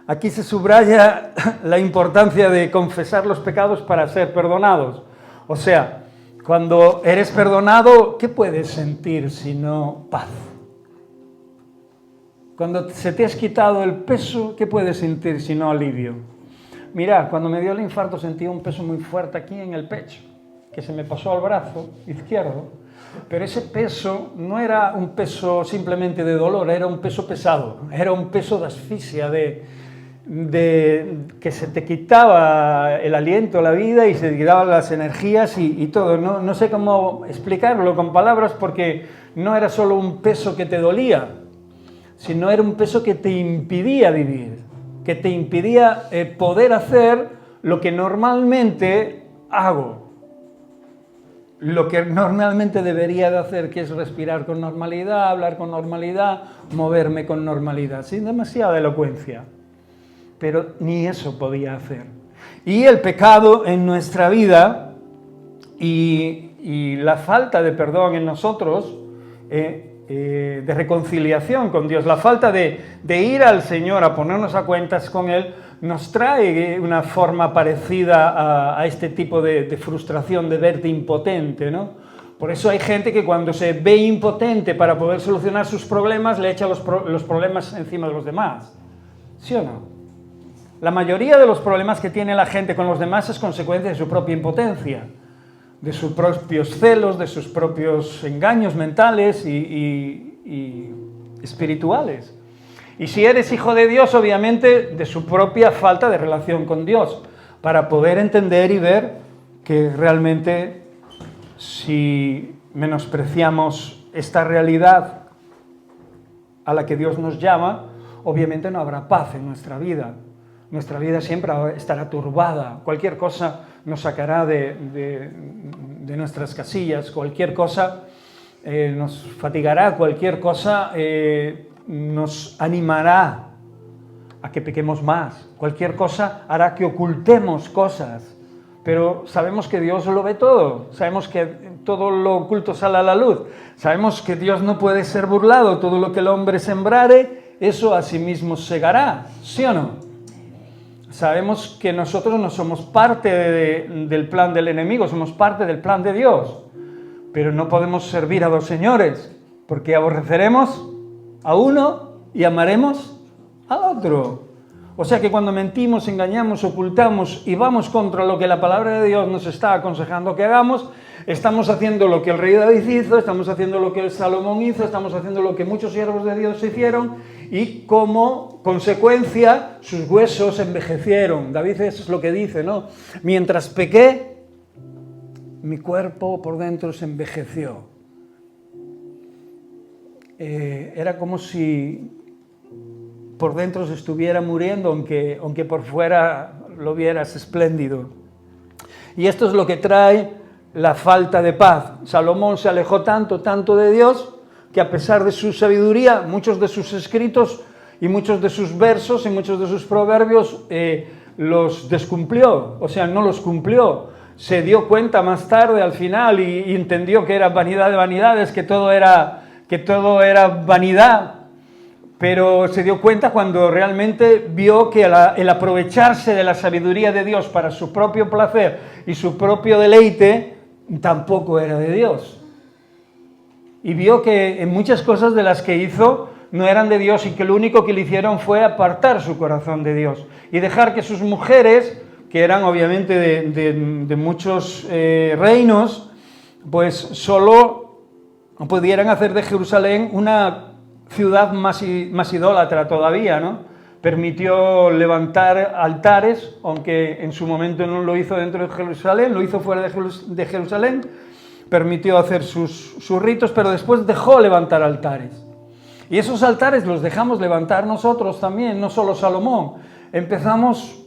Aquí se subraya la importancia de confesar los pecados para ser perdonados. O sea, cuando eres perdonado, ¿qué puedes sentir sino paz? Cuando se te has quitado el peso, ¿qué puedes sentir sino alivio? Mirad, cuando me dio el infarto sentí un peso muy fuerte aquí en el pecho, que se me pasó al brazo izquierdo, pero ese peso no era un peso simplemente de dolor, era un peso pesado, era un peso de asfixia, que se te quitaba el aliento, la vida, y se te quitaban las energías y todo. No sé cómo explicarlo con palabras, porque no era solo un peso que te dolía, sino era un peso que te impedía vivir, que te impedía poder hacer lo que normalmente hago, lo que normalmente debería de hacer, que es respirar con normalidad, hablar con normalidad, moverme con normalidad, sin demasiada elocuencia. Pero ni eso podía hacer. Y el pecado en nuestra vida y la falta de perdón en nosotros, de reconciliación con Dios, la falta de ir al Señor a ponernos a cuentas con Él, nos trae una forma parecida a este tipo de frustración, de verte impotente, ¿no? Por eso hay gente que cuando se ve impotente para poder solucionar sus problemas, le echa los problemas encima de los demás. ¿Sí o no? La mayoría de los problemas que tiene la gente con los demás es consecuencia de su propia impotencia, de sus propios celos, de sus propios engaños mentales y espirituales. Y si eres hijo de Dios, obviamente, de su propia falta de relación con Dios, para poder entender y ver que realmente si menospreciamos esta realidad a la que Dios nos llama, obviamente no habrá paz en nuestra vida. Nuestra vida siempre estará turbada, cualquier cosa nos sacará de nuestras casillas, cualquier cosa nos fatigará, cualquier cosa nos animará a que pequemos más, cualquier cosa hará que ocultemos cosas, pero sabemos que Dios lo ve todo, sabemos que todo lo oculto sale a la luz, sabemos que Dios no puede ser burlado, todo lo que el hombre sembrare, eso a sí mismo segará, ¿sí o no? Sabemos que nosotros no somos parte del plan del enemigo, somos parte del plan de Dios, pero no podemos servir a dos señores, porque aborreceremos a uno y amaremos al otro. O sea que cuando mentimos, engañamos, ocultamos y vamos contra lo que la palabra de Dios nos está aconsejando que hagamos, estamos haciendo lo que el rey David hizo, estamos haciendo lo que el Salomón hizo, estamos haciendo lo que muchos siervos de Dios hicieron y como consecuencia sus huesos envejecieron. David eso es lo que dice, ¿no? Mientras pequé, mi cuerpo por dentro se envejeció. Era como si por dentro se estuviera muriendo, aunque por fuera lo vieras espléndido. Y esto es lo que trae la falta de paz. Salomón se alejó tanto de Dios, que a pesar de su sabiduría, muchos de sus escritos y muchos de sus versos y muchos de sus proverbios los descumplió, o sea, no los cumplió. Se dio cuenta más tarde, al final, y entendió que era vanidad de vanidades, que todo era vanidad, pero se dio cuenta cuando realmente vio que el aprovecharse de la sabiduría de Dios para su propio placer y su propio deleite tampoco era de Dios. Y vio que en muchas cosas de las que hizo no eran de Dios y que lo único que le hicieron fue apartar su corazón de Dios y dejar que sus mujeres, que eran obviamente de muchos reinos, pues solo pudieran hacer de Jerusalén una ciudad más idólatra todavía, ¿no? Permitió levantar altares, aunque en su momento no lo hizo dentro de Jerusalén, lo hizo fuera de Jerusalén, permitió hacer sus ritos, pero después dejó levantar altares. Y esos altares los dejamos levantar nosotros también, no solo Salomón. Empezamos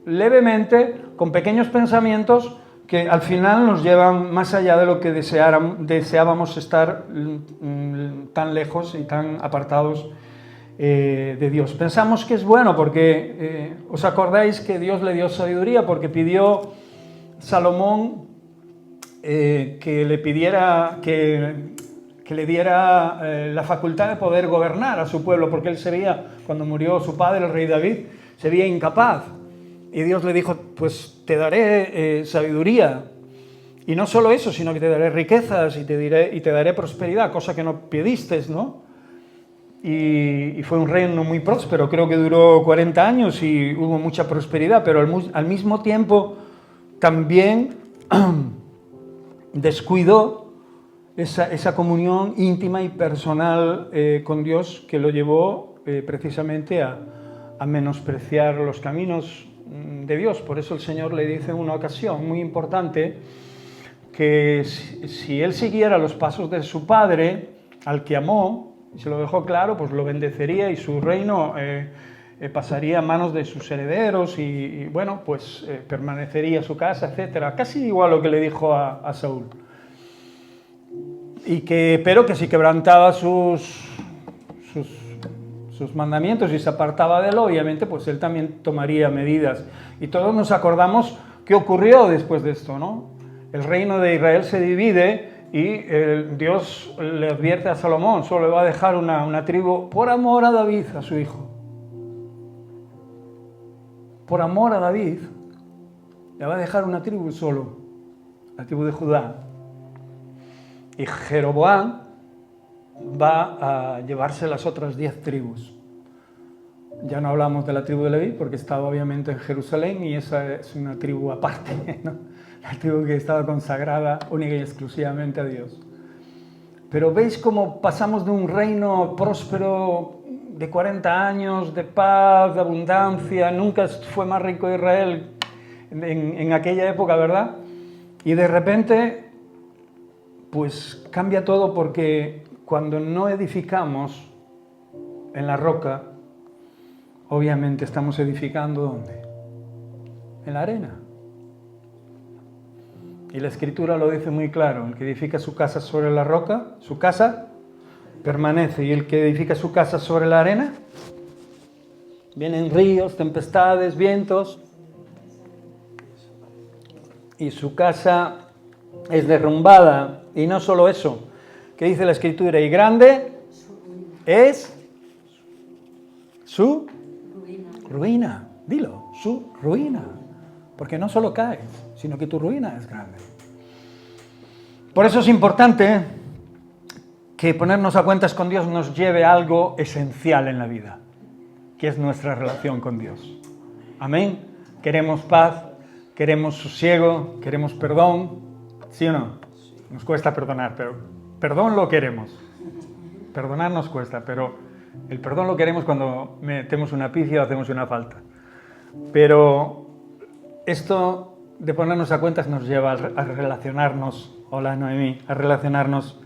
levemente, con pequeños pensamientos, que al final nos llevan más allá de lo que deseábamos estar tan lejos y tan apartados de Dios. Pensamos que es bueno porque, ¿os acordáis que Dios le dio sabiduría? Porque pidió Salomón que le pidiera, que le diera la facultad de poder gobernar a su pueblo, porque él se veía, cuando murió su padre, el rey David, se veía incapaz. Y Dios le dijo, pues te daré sabiduría. Y no solo eso, sino que te daré riquezas y te daré prosperidad, cosa que no pediste, ¿no? Y fue un reino muy próspero, creo que duró 40 años y hubo mucha prosperidad, pero al mismo tiempo también descuidó esa comunión íntima y personal con Dios que lo llevó precisamente a menospreciar los caminos de Dios. Por eso el Señor le dice en una ocasión muy importante que si él siguiera los pasos de su padre, al que amó, y se lo dejó claro, pues lo bendecería y su reino pasaría a manos de sus herederos y bueno, pues permanecería su casa, etcétera. Casi igual lo que le dijo a Saúl. Pero que si quebrantaba sus mandamientos y se apartaba de él, obviamente, pues él también tomaría medidas. Y todos nos acordamos qué ocurrió después de esto, ¿no? El reino de Israel se divide y Dios le advierte a Salomón, solo le va a dejar una tribu por amor a David, a su hijo. Por amor a David, le va a dejar una tribu solo, la tribu de Judá. Y Jeroboam va a llevarse las otras 10 tribus. Ya no hablamos de la tribu de Leví porque estaba obviamente en Jerusalén y esa es una tribu aparte, ¿no? La tribu que estaba consagrada única y exclusivamente a Dios. Pero veis cómo pasamos de un reino próspero de 40 años, de paz, de abundancia, nunca fue más rico Israel en aquella época, ¿verdad? Y de repente, pues cambia todo porque cuando no edificamos en la roca, obviamente estamos edificando ¿dónde? En la arena. Y la Escritura lo dice muy claro, el que edifica su casa sobre la roca, su casa permanece, y el que edifica su casa sobre la arena, vienen ríos, tempestades, vientos, y su casa es derrumbada. Y no solo eso, que dice la Escritura, y grande es su ruina. Dilo, su ruina. Porque no solo caes, sino que tu ruina es grande. Por eso es importante que ponernos a cuentas con Dios nos lleve a algo esencial en la vida, que es nuestra relación con Dios. Amén. Queremos paz, queremos sosiego, queremos perdón. ¿Sí o no? Nos cuesta perdonar, pero perdón lo queremos. Perdonar nos cuesta, pero el perdón lo queremos cuando metemos una pifia o hacemos una falta. Pero esto de ponernos a cuentas nos lleva a relacionarnos, hola Noemí, a relacionarnos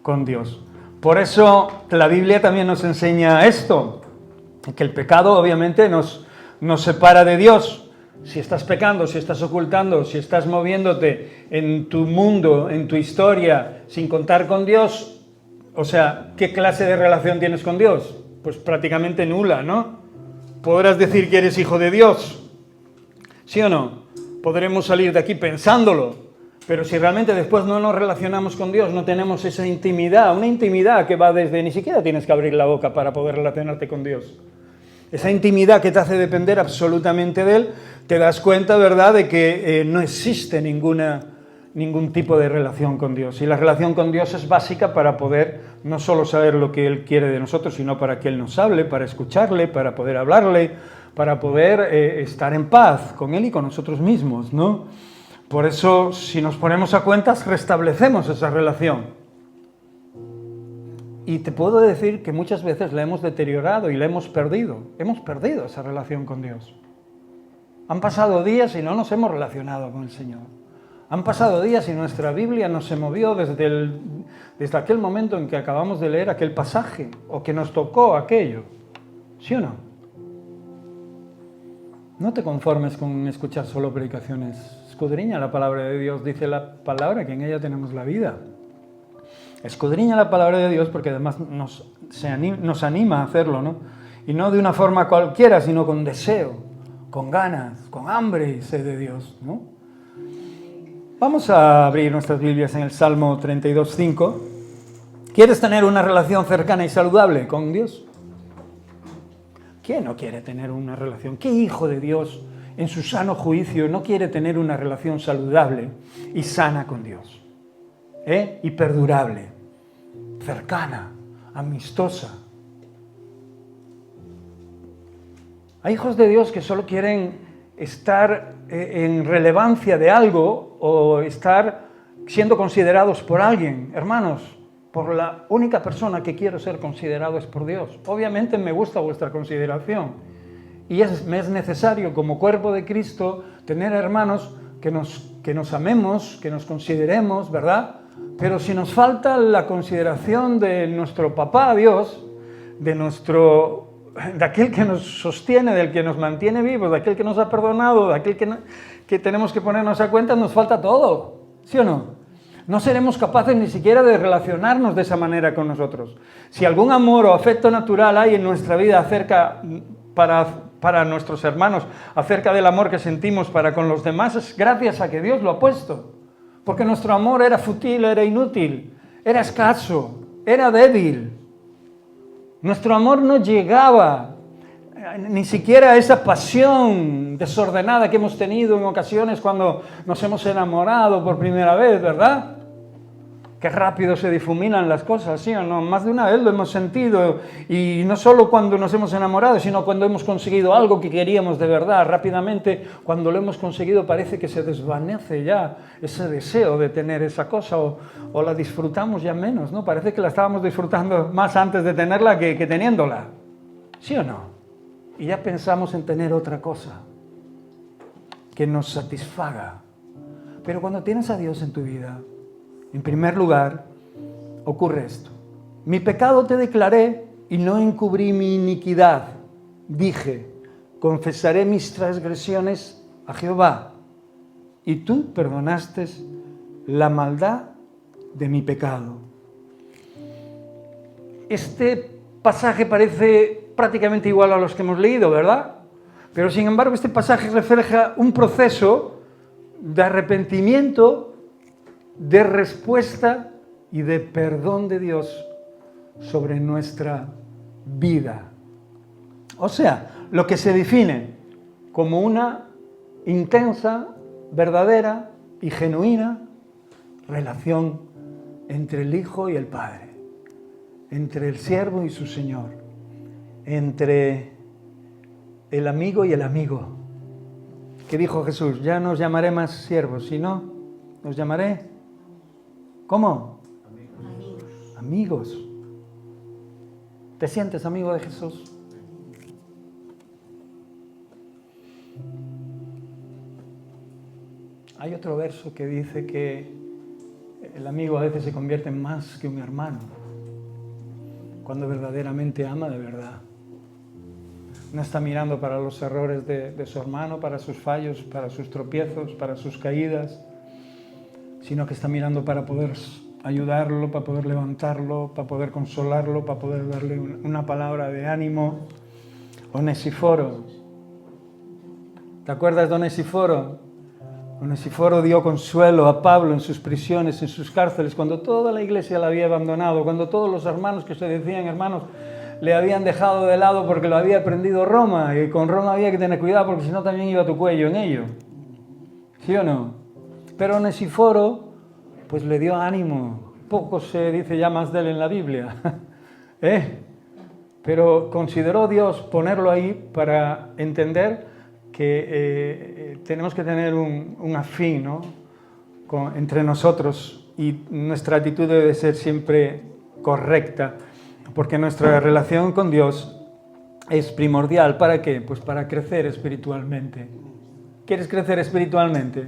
con Dios. Por eso la Biblia también nos enseña esto, que el pecado obviamente nos separa de Dios. Si estás pecando, si estás ocultando, si estás moviéndote en tu mundo, en tu historia, sin contar con Dios, o sea, ¿qué clase de relación tienes con Dios? Pues prácticamente nula, ¿no? Podrás decir que eres hijo de Dios, ¿sí o no? Podremos salir de aquí pensándolo, pero si realmente después no nos relacionamos con Dios, no tenemos esa intimidad, una intimidad que va desde, ni siquiera tienes que abrir la boca para poder relacionarte con Dios. Esa intimidad que te hace depender absolutamente de Él, te das cuenta, ¿verdad?, de que no existe ningún tipo de relación con Dios. Y la relación con Dios es básica para poder no solo saber lo que Él quiere de nosotros, sino para que Él nos hable, para escucharle, para poder hablarle, para poder estar en paz con Él y con nosotros mismos, ¿no? Por eso, si nos ponemos a cuentas, restablecemos esa relación. Y te puedo decir que muchas veces la hemos deteriorado y la hemos perdido. Hemos perdido esa relación con Dios. Han pasado días y no nos hemos relacionado con el Señor. Han pasado días y nuestra Biblia no se movió desde aquel momento en que acabamos de leer aquel pasaje o que nos tocó aquello. ¿Sí o no? No te conformes con escuchar solo predicaciones. Escudriña la palabra de Dios, dice la palabra que en ella tenemos la vida. Escudriña la palabra de Dios porque además nos anima a hacerlo, ¿no? Y no de una forma cualquiera, sino con deseo, con ganas, con hambre y sed de Dios, ¿no? Vamos a abrir nuestras Biblias en el Salmo 32:5. ¿Quieres tener una relación cercana y saludable con Dios? ¿Quién no quiere tener una relación? ¿Qué hijo de Dios en su sano juicio no quiere tener una relación saludable y sana con Dios? Y perdurable, cercana, amistosa. Hay hijos de Dios que solo quieren estar en relevancia de algo o estar siendo considerados por alguien. Hermanos, por la única persona que quiero ser considerado es por Dios. Obviamente me gusta vuestra consideración y me es necesario como cuerpo de Cristo tener hermanos que nos amemos, que nos consideremos, ¿verdad? Pero si nos falta la consideración de nuestro papá Dios, de aquel que nos sostiene, del que nos mantiene vivos, de aquel que nos ha perdonado, de aquel que tenemos que ponernos a cuenta, nos falta todo, ¿sí o no? No seremos capaces ni siquiera de relacionarnos de esa manera con nosotros. Si algún amor o afecto natural hay en nuestra vida para nuestros hermanos, acerca del amor que sentimos para con los demás, es gracias a que Dios lo ha puesto. Porque nuestro amor era fútil, era inútil, era escaso, era débil. Nuestro amor no llegaba ni siquiera a esa pasión desordenada que hemos tenido en ocasiones cuando nos hemos enamorado por primera vez, ¿verdad? Qué rápido se difuminan las cosas, ¿sí o no? Más de una vez lo hemos sentido, y no solo cuando nos hemos enamorado, sino cuando hemos conseguido algo que queríamos de verdad. Rápidamente, cuando lo hemos conseguido, parece que se desvanece ya ese deseo de tener esa cosa, o la disfrutamos ya menos, ¿no? Parece que la estábamos disfrutando más antes de tenerla que teniéndola, ¿sí o no? Y ya pensamos en tener otra cosa que nos satisfaga. Pero cuando tienes a Dios en tu vida, en primer lugar, ocurre esto. Mi pecado te declaré y no encubrí mi iniquidad. Dije, confesaré mis transgresiones a Jehová, y tú perdonaste la maldad de mi pecado. Este pasaje parece prácticamente igual a los que hemos leído, ¿verdad? Pero sin embargo, este pasaje refleja un proceso de arrepentimiento, de respuesta y de perdón de Dios sobre nuestra vida. O sea, lo que se define como una intensa, verdadera y genuina relación entre el Hijo y el Padre, entre el siervo y su Señor, entre el amigo y el amigo. ¿Qué dijo Jesús? Ya no os llamaré más siervos, sino os llamaré... ¿Cómo? Amigos. ¿Te sientes amigo de Jesús? Hay otro verso que dice que el amigo a veces se convierte en más que un hermano, cuando verdaderamente ama de verdad. No está mirando para los errores de su hermano, para sus fallos, para sus tropiezos, para sus caídas, sino que está mirando para poder ayudarlo, para poder levantarlo, para poder consolarlo, para poder darle una palabra de ánimo. Onesíforo. ¿Te acuerdas de Onesíforo? Onesíforo dio consuelo a Pablo en sus prisiones, en sus cárceles, cuando toda la iglesia la había abandonado, cuando todos los hermanos que se decían hermanos le habían dejado de lado porque lo había prendido Roma, y con Roma había que tener cuidado porque si no también iba tu cuello en ello. ¿Sí o no? Pero Onesíforo, pues le dio ánimo. Poco se dice ya más de él en la Biblia. Pero consideró Dios ponerlo ahí para entender que tenemos que tener un afín, ¿no? Entre nosotros, y nuestra actitud debe ser siempre correcta, porque nuestra relación con Dios es primordial. ¿Para qué? Pues para crecer espiritualmente. ¿Quieres crecer espiritualmente?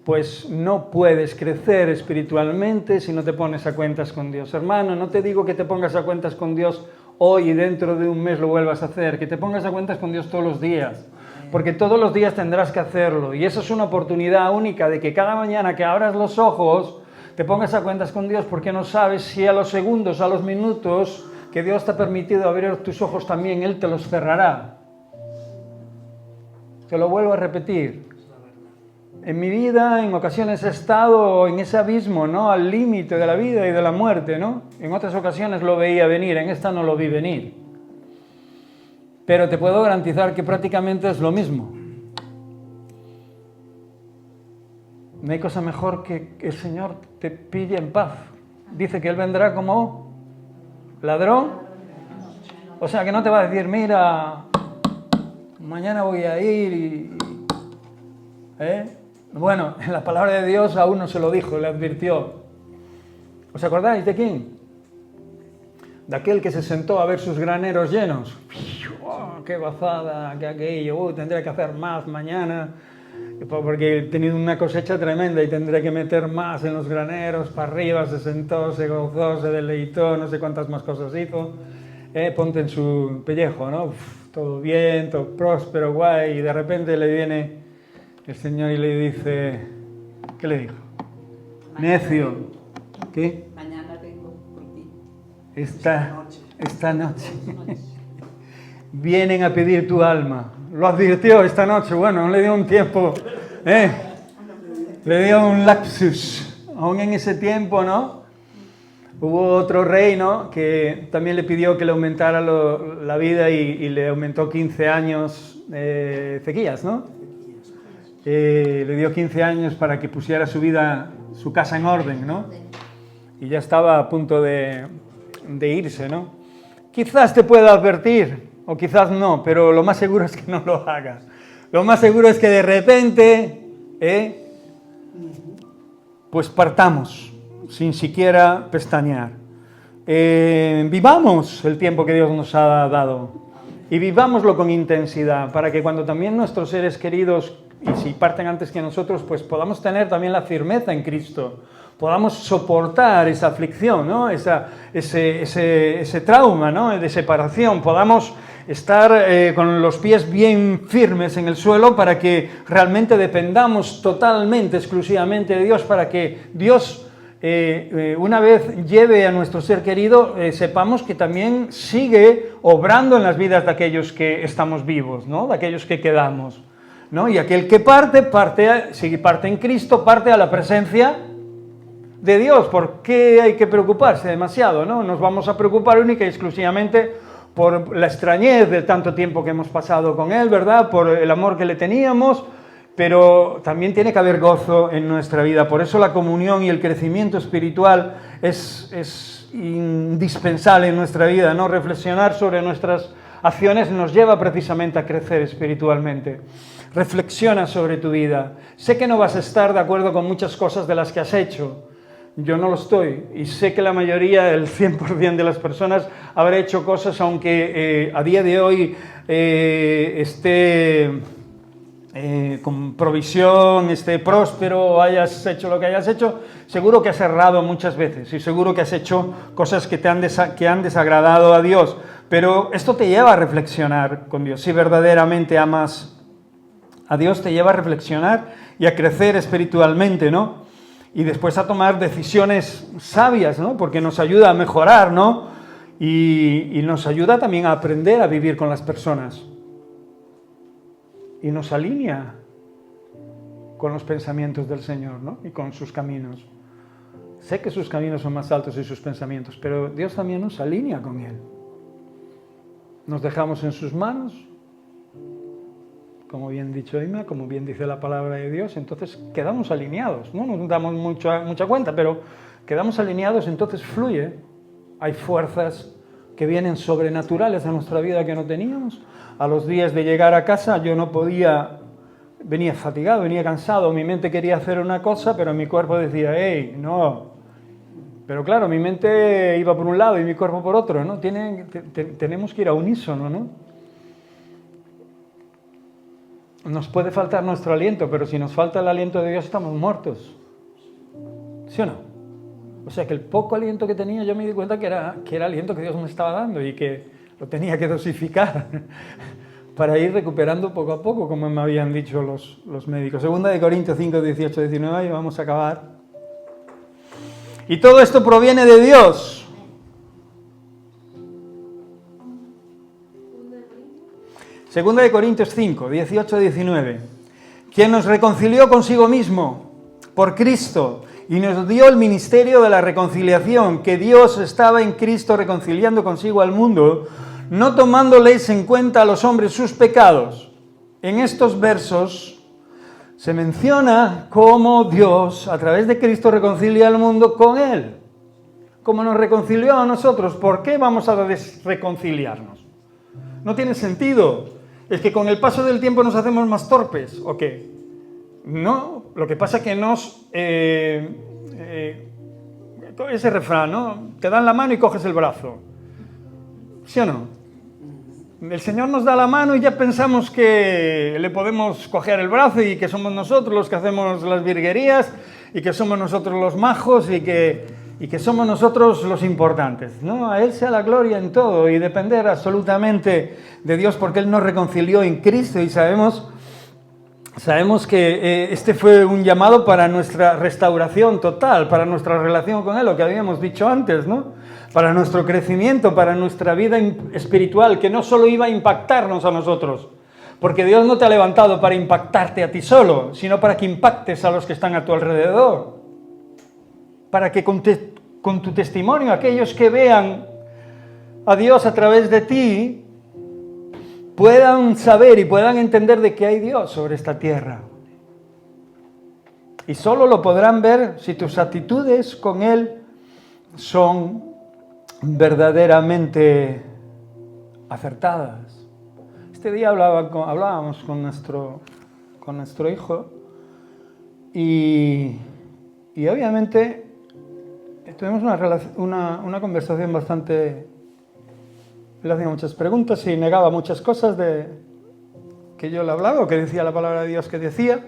Pues no puedes crecer espiritualmente si no te pones a cuentas con Dios. Hermano, no te digo que te pongas a cuentas con Dios hoy y dentro de un mes lo vuelvas a hacer, que te pongas a cuentas con Dios todos los días, porque todos los días tendrás que hacerlo, y eso es una oportunidad única de que cada mañana que abras los ojos te pongas a cuentas con Dios, porque no sabes si a los segundos, a los minutos que Dios te ha permitido abrir tus ojos también, Él te los cerrará. Te lo vuelvo a repetir. En mi vida, en ocasiones he estado en ese abismo, ¿no? Al límite de la vida y de la muerte, ¿no? En otras ocasiones lo veía venir, en esta no lo vi venir. Pero te puedo garantizar que prácticamente es lo mismo. No hay cosa mejor que el Señor te pille en paz. Dice que Él vendrá como ladrón. O sea, que no te va a decir, mira, mañana voy a ir Bueno, en la palabra de Dios a uno se lo dijo, le advirtió. ¿Os acordáis de quién? De aquel que se sentó a ver sus graneros llenos. ¡Oh, qué gozada, qué aquello! Tendré que hacer más mañana, porque he tenido una cosecha tremenda y tendré que meter más en los graneros. Para arriba se sentó, se gozó, se deleitó, no sé cuántas más cosas hizo. Ponte en su pellejo, ¿no? Todo bien, todo próspero, guay, y de repente le viene el Señor y le dice, ¿qué le dijo? Necio. ¿Qué? Mañana vengo por ti. Esta noche. Vienen a pedir tu alma. Lo advirtió esta noche. Bueno, le dio un tiempo. Le dio un lapsus. Aún en ese tiempo, ¿no? Hubo otro rey, ¿no? Que también le pidió que le aumentara la vida y le aumentó 15 años Ezequías, ¿no? Le dio 15 años para que pusiera su vida su casa en orden, ¿no? Y ya estaba a punto de irse, ¿no? Quizás te pueda advertir, o quizás no, pero lo más seguro es que no lo hagas. Lo más seguro es que de repente, pues partamos, sin siquiera pestañear. Vivamos el tiempo que Dios nos ha dado y vivámoslo con intensidad, para que cuando también nuestros seres queridos, y si parten antes que nosotros, pues podamos tener también la firmeza en Cristo, podamos soportar esa aflicción, ¿no? ese trauma, ¿no? De separación, podamos estar con los pies bien firmes en el suelo para que realmente dependamos totalmente, exclusivamente de Dios, para que Dios, una vez lleve a nuestro ser querido, sepamos que también sigue obrando en las vidas de aquellos que estamos vivos, ¿no? De aquellos que quedamos, ¿no? Y aquel que si parte en Cristo, parte a la presencia de Dios. ¿Por qué hay que preocuparse demasiado, no? Nos vamos a preocupar única y exclusivamente por la extrañez de tanto tiempo que hemos pasado con Él, ¿verdad? Por el amor que le teníamos, pero también tiene que haber gozo en nuestra vida. Por eso la comunión y el crecimiento espiritual es indispensable en nuestra vida, ¿no? Reflexionar sobre nuestras acciones nos lleva precisamente a crecer espiritualmente. Reflexiona sobre tu vida. Sé que no vas a estar de acuerdo con muchas cosas de las que has hecho. Yo no lo estoy, y sé que la mayoría, el 100% de las personas, habrá hecho cosas, aunque a día de hoy esté con provisión, esté próspero, hayas hecho lo que hayas hecho, seguro que has errado muchas veces, y seguro que has hecho cosas que han desagradado a Dios, pero esto te lleva a reflexionar con Dios. Si verdaderamente amas a Dios, te lleva a reflexionar y a crecer espiritualmente, ¿no? Y después a tomar decisiones sabias, ¿no? Porque nos ayuda a mejorar, ¿no? Y nos ayuda también a aprender a vivir con las personas. Y nos alinea con los pensamientos del Señor, ¿no? Y con sus caminos. Sé que sus caminos son más altos y sus pensamientos, pero Dios también nos alinea con Él. Nos dejamos en sus manos, como bien dicho Ima, como bien dice la palabra de Dios, entonces quedamos alineados, no nos damos mucha cuenta, pero quedamos alineados, entonces fluye. Hay fuerzas que vienen sobrenaturales a nuestra vida que no teníamos. A los días de llegar a casa yo no podía, venía fatigado, venía cansado, mi mente quería hacer una cosa, pero mi cuerpo decía, hey, no. Pero claro, mi mente iba por un lado y mi cuerpo por otro, ¿no? Tenemos que ir a unísono, ¿no? Nos puede faltar nuestro aliento, pero si nos falta el aliento de Dios estamos muertos. ¿Sí o no? O sea que el poco aliento que tenía yo me di cuenta que era aliento que Dios me estaba dando y que lo tenía que dosificar para ir recuperando poco a poco, como me habían dicho los médicos. 2 Corintios 5, 18, 19, y vamos a acabar. Y todo esto proviene de Dios. 2 Corintios 5, 18, 19. Quien nos reconcilió consigo mismo por Cristo y nos dio el ministerio de la reconciliación, que Dios estaba en Cristo reconciliando consigo al mundo, no tomándoles en cuenta a los hombres sus pecados. En estos versos se menciona cómo Dios, a través de Cristo, reconcilia al mundo con Él. Como nos reconcilió a nosotros, ¿por qué vamos a desreconciliarnos? No tiene sentido. ¿Es que con el paso del tiempo nos hacemos más torpes o qué? No, lo que pasa es que ese refrán, ¿no? Te dan la mano y coges el brazo. ¿Sí o no? El Señor nos da la mano y ya pensamos que le podemos coger el brazo y que somos nosotros los que hacemos las virguerías y que somos nosotros los majos y que somos nosotros los importantes, ¿no? A Él sea la gloria en todo y depender absolutamente de Dios, porque Él nos reconcilió en Cristo y sabemos que este fue un llamado para nuestra restauración total, para nuestra relación con Él, lo que habíamos dicho antes, ¿no? Para nuestro crecimiento, para nuestra vida espiritual, que no solo iba a impactarnos a nosotros, porque Dios no te ha levantado para impactarte a ti solo, sino para que impactes a los que están a tu alrededor. Para que con tu testimonio, aquellos que vean a Dios a través de ti, puedan saber y puedan entender de que hay Dios sobre esta tierra. Y solo lo podrán ver si tus actitudes con Él son verdaderamente acertadas. Este día hablábamos con nuestro hijo y obviamente tuvimos una conversación bastante... Le hacía muchas preguntas y negaba muchas cosas que yo le hablaba o que decía la palabra de Dios que decía,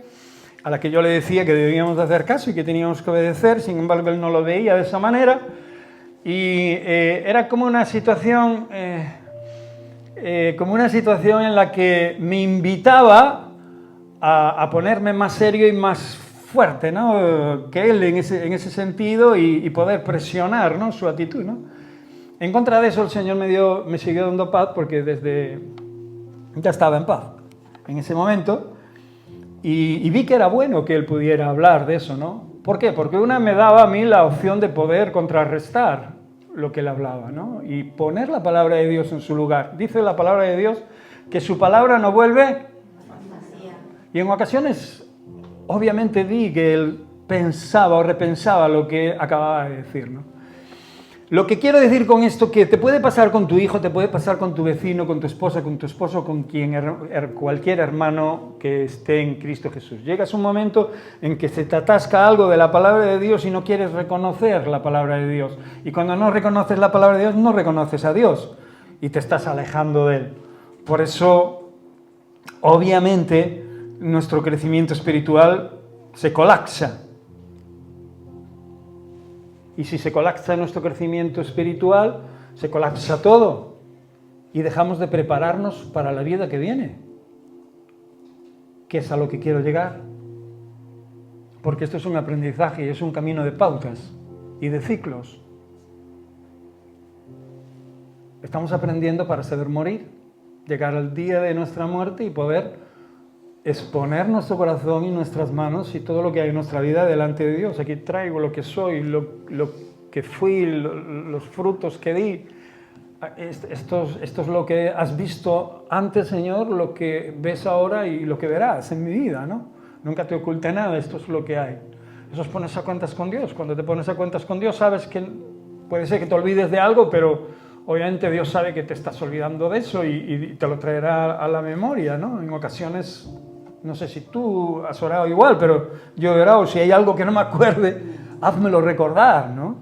a la que yo le decía que debíamos de hacer caso y que teníamos que obedecer. Sin embargo, él no lo veía de esa manera y era como una situación en la que me invitaba a ponerme más serio y más fuerte, ¿no?, que él en ese sentido y poder presionar, ¿no?, su actitud, ¿no? En contra de eso, el Señor me siguió dando paz porque ya estaba en paz en ese momento y vi que era bueno que él pudiera hablar de eso, ¿no? ¿Por qué? Porque me daba a mí la opción de poder contrarrestar lo que él hablaba, ¿no? Y poner la palabra de Dios en su lugar. Dice la palabra de Dios que su palabra no vuelve. Y en ocasiones, obviamente vi que él pensaba o repensaba lo que acababa de decir, ¿no? Lo que quiero decir con esto, que te puede pasar con tu hijo, te puede pasar con tu vecino, con tu esposa, con tu esposo, con cualquier hermano que esté en Cristo Jesús. Llegas un momento en que se te atasca algo de la palabra de Dios y no quieres reconocer la palabra de Dios. Y cuando no reconoces la palabra de Dios, no reconoces a Dios y te estás alejando de Él. Por eso, obviamente, nuestro crecimiento espiritual se colapsa. Y si se colapsa nuestro crecimiento espiritual, se colapsa todo. Y dejamos de prepararnos para la vida que viene. Que es a lo que quiero llegar. Porque esto es un aprendizaje y es un camino de pautas y de ciclos. Estamos aprendiendo para saber morir. Llegar al día de nuestra muerte y poder exponer nuestro corazón y nuestras manos y todo lo que hay en nuestra vida delante de Dios. Aquí traigo lo que soy, lo que fui, los frutos que di. Esto es lo que has visto antes, Señor, lo que ves ahora y lo que verás en mi vida, ¿no? Nunca te oculté nada, esto es lo que hay. Eso es ponerse a cuentas con Dios. Cuando te pones a cuentas con Dios, sabes que puede ser que te olvides de algo, pero obviamente Dios sabe que te estás olvidando de eso y te lo traerá a la memoria, ¿no? En ocasiones... No sé si tú has orado igual, pero yo he orado. Si hay algo que no me acuerde, házmelo recordar, ¿no?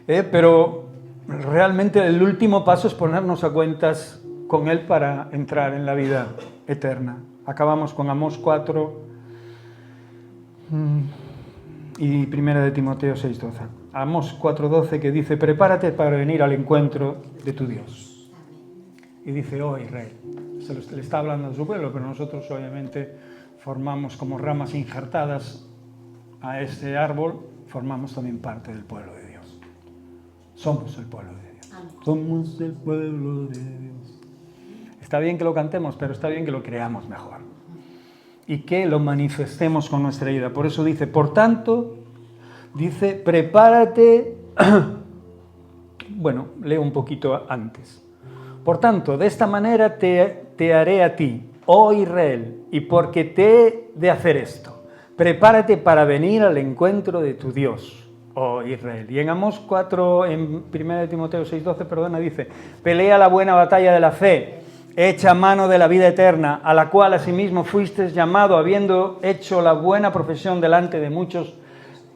Pero realmente el último paso es ponernos a cuentas con Él para entrar en la vida eterna. Acabamos con Amós 4 y 1 de Timoteo 6:12. Amós 4:12 que dice, prepárate para venir al encuentro de tu Dios. Y dice, oh Israel. Le está hablando a su pueblo, pero nosotros obviamente formamos como ramas injertadas a ese árbol, formamos también parte del pueblo de Dios. Somos el pueblo de Dios. Somos el pueblo de Dios. Está bien que lo cantemos, pero está bien que lo creamos mejor. Y que lo manifestemos con nuestra vida. Por eso dice, por tanto, dice, prepárate. Bueno, leo un poquito antes. Por tanto, de esta manera te haré a ti, oh Israel, y porque te he de hacer esto, prepárate para venir al encuentro de tu Dios, oh Israel. Y en Amós 4, en 1 de Timoteo 6:12, dice, pelea la buena batalla de la fe, echa mano de la vida eterna, a la cual asimismo fuiste llamado, habiendo hecho la buena profesión delante de muchos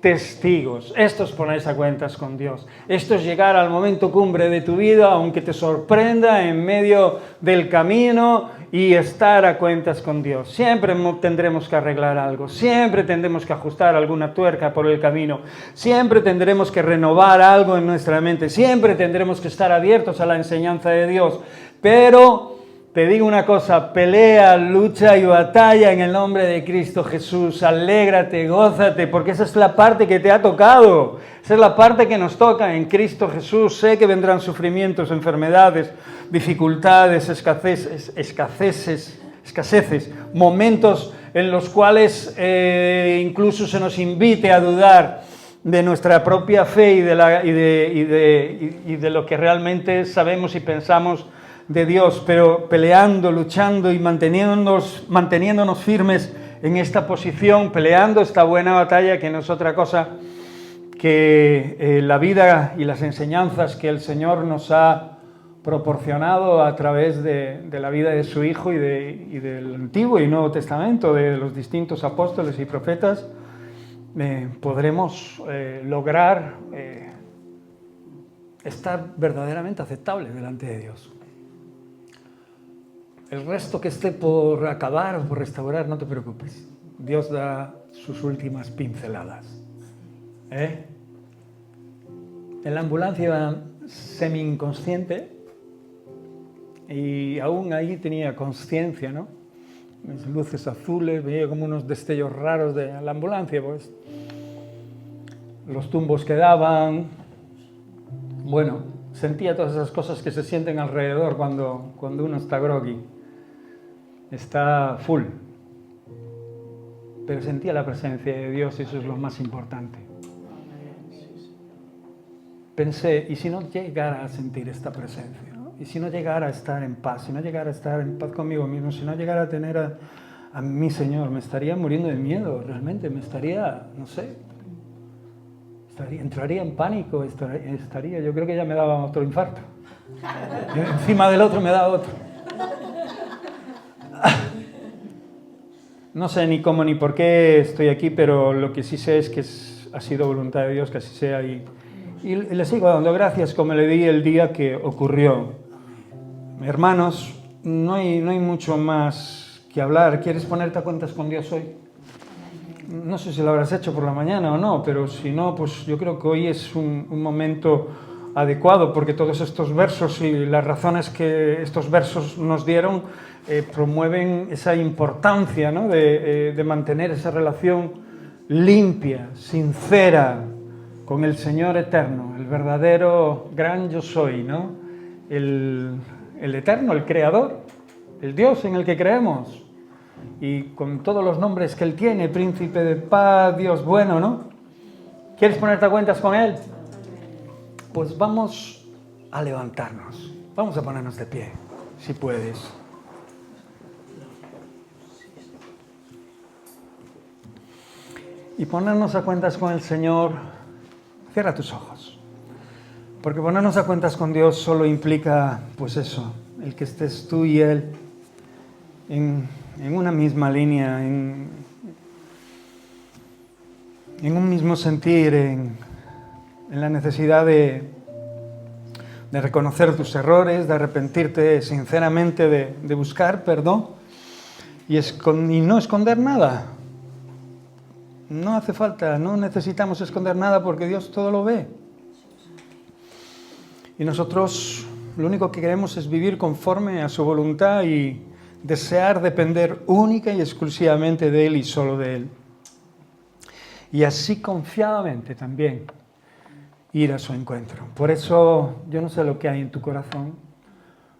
testigos. Esto es ponerse a cuentas con Dios. Esto es llegar al momento cumbre de tu vida, aunque te sorprenda en medio del camino, y estar a cuentas con Dios. Siempre tendremos que arreglar algo, siempre tendremos que ajustar alguna tuerca por el camino, siempre tendremos que renovar algo en nuestra mente, siempre tendremos que estar abiertos a la enseñanza de Dios. Pero te digo una cosa, pelea, lucha y batalla en el nombre de Cristo Jesús. Alégrate, gózate, porque esa es la parte que te ha tocado. Esa es la parte que nos toca en Cristo Jesús. Sé que vendrán sufrimientos, enfermedades, dificultades, escaseces, momentos en los cuales incluso se nos invite a dudar de nuestra propia fe y de lo que realmente sabemos y pensamos de Dios, pero peleando, luchando y manteniéndonos firmes en esta posición, peleando esta buena batalla, que no es otra cosa que la vida y las enseñanzas que el Señor nos ha proporcionado a través de la vida de su Hijo y del Antiguo y Nuevo Testamento, de los distintos apóstoles y profetas, podremos lograr estar verdaderamente aceptables delante de Dios. El resto que esté por acabar o por restaurar, no te preocupes. Dios da sus últimas pinceladas. En la ambulancia iba semi-inconsciente y aún ahí tenía conciencia, ¿no? Mis luces azules, veía como unos destellos raros de la ambulancia, pues. Los tumbos que daban. Bueno, sentía todas esas cosas que se sienten alrededor cuando uno está groggy. Está full. Pero sentía la presencia de Dios y eso es lo más importante. Pensé, ¿y si no llegara a sentir esta presencia? ¿No? ¿Y si no llegara a estar en paz? Si no llegara a estar en paz conmigo mismo, si no llegara a tener a mi Señor, me estaría muriendo de miedo, realmente, me estaría, no sé, entraría en pánico, estaría, yo creo que ya me daba otro infarto. Y encima del otro me daba otro. No sé ni cómo ni por qué estoy aquí, pero lo que sí sé es que ha sido voluntad de Dios que así sea y le sigo dando gracias como le di el día que ocurrió. Hermanos, no hay mucho más que hablar. ¿Quieres ponerte a cuentas con Dios hoy? No sé si lo habrás hecho por la mañana o no, pero si no, pues yo creo que hoy es un momento adecuado, porque todos estos versos y las razones que estos versos nos dieron promueven esa importancia, ¿no? de mantener esa relación limpia, sincera, con el Señor eterno, el verdadero gran yo soy, ¿no? El eterno, el creador, el Dios en el que creemos. Y con todos los nombres que Él tiene, príncipe de paz, Dios bueno, ¿no? ¿Quieres ponerte a cuentas con Él? Pues vamos a levantarnos, vamos a ponernos de pie, si puedes. Y ponernos a cuentas con el Señor, cierra tus ojos. Porque ponernos a cuentas con Dios solo implica, pues eso, el que estés tú y Él en una misma línea, en un mismo sentir, en la necesidad de reconocer tus errores, de arrepentirte sinceramente, de buscar perdón y no esconder nada. No hace falta, no necesitamos esconder nada porque Dios todo lo ve. Y nosotros lo único que queremos es vivir conforme a su voluntad y desear depender única y exclusivamente de Él y solo de Él. Y así confiadamente también ir a su encuentro. Por eso yo no sé lo que hay en tu corazón,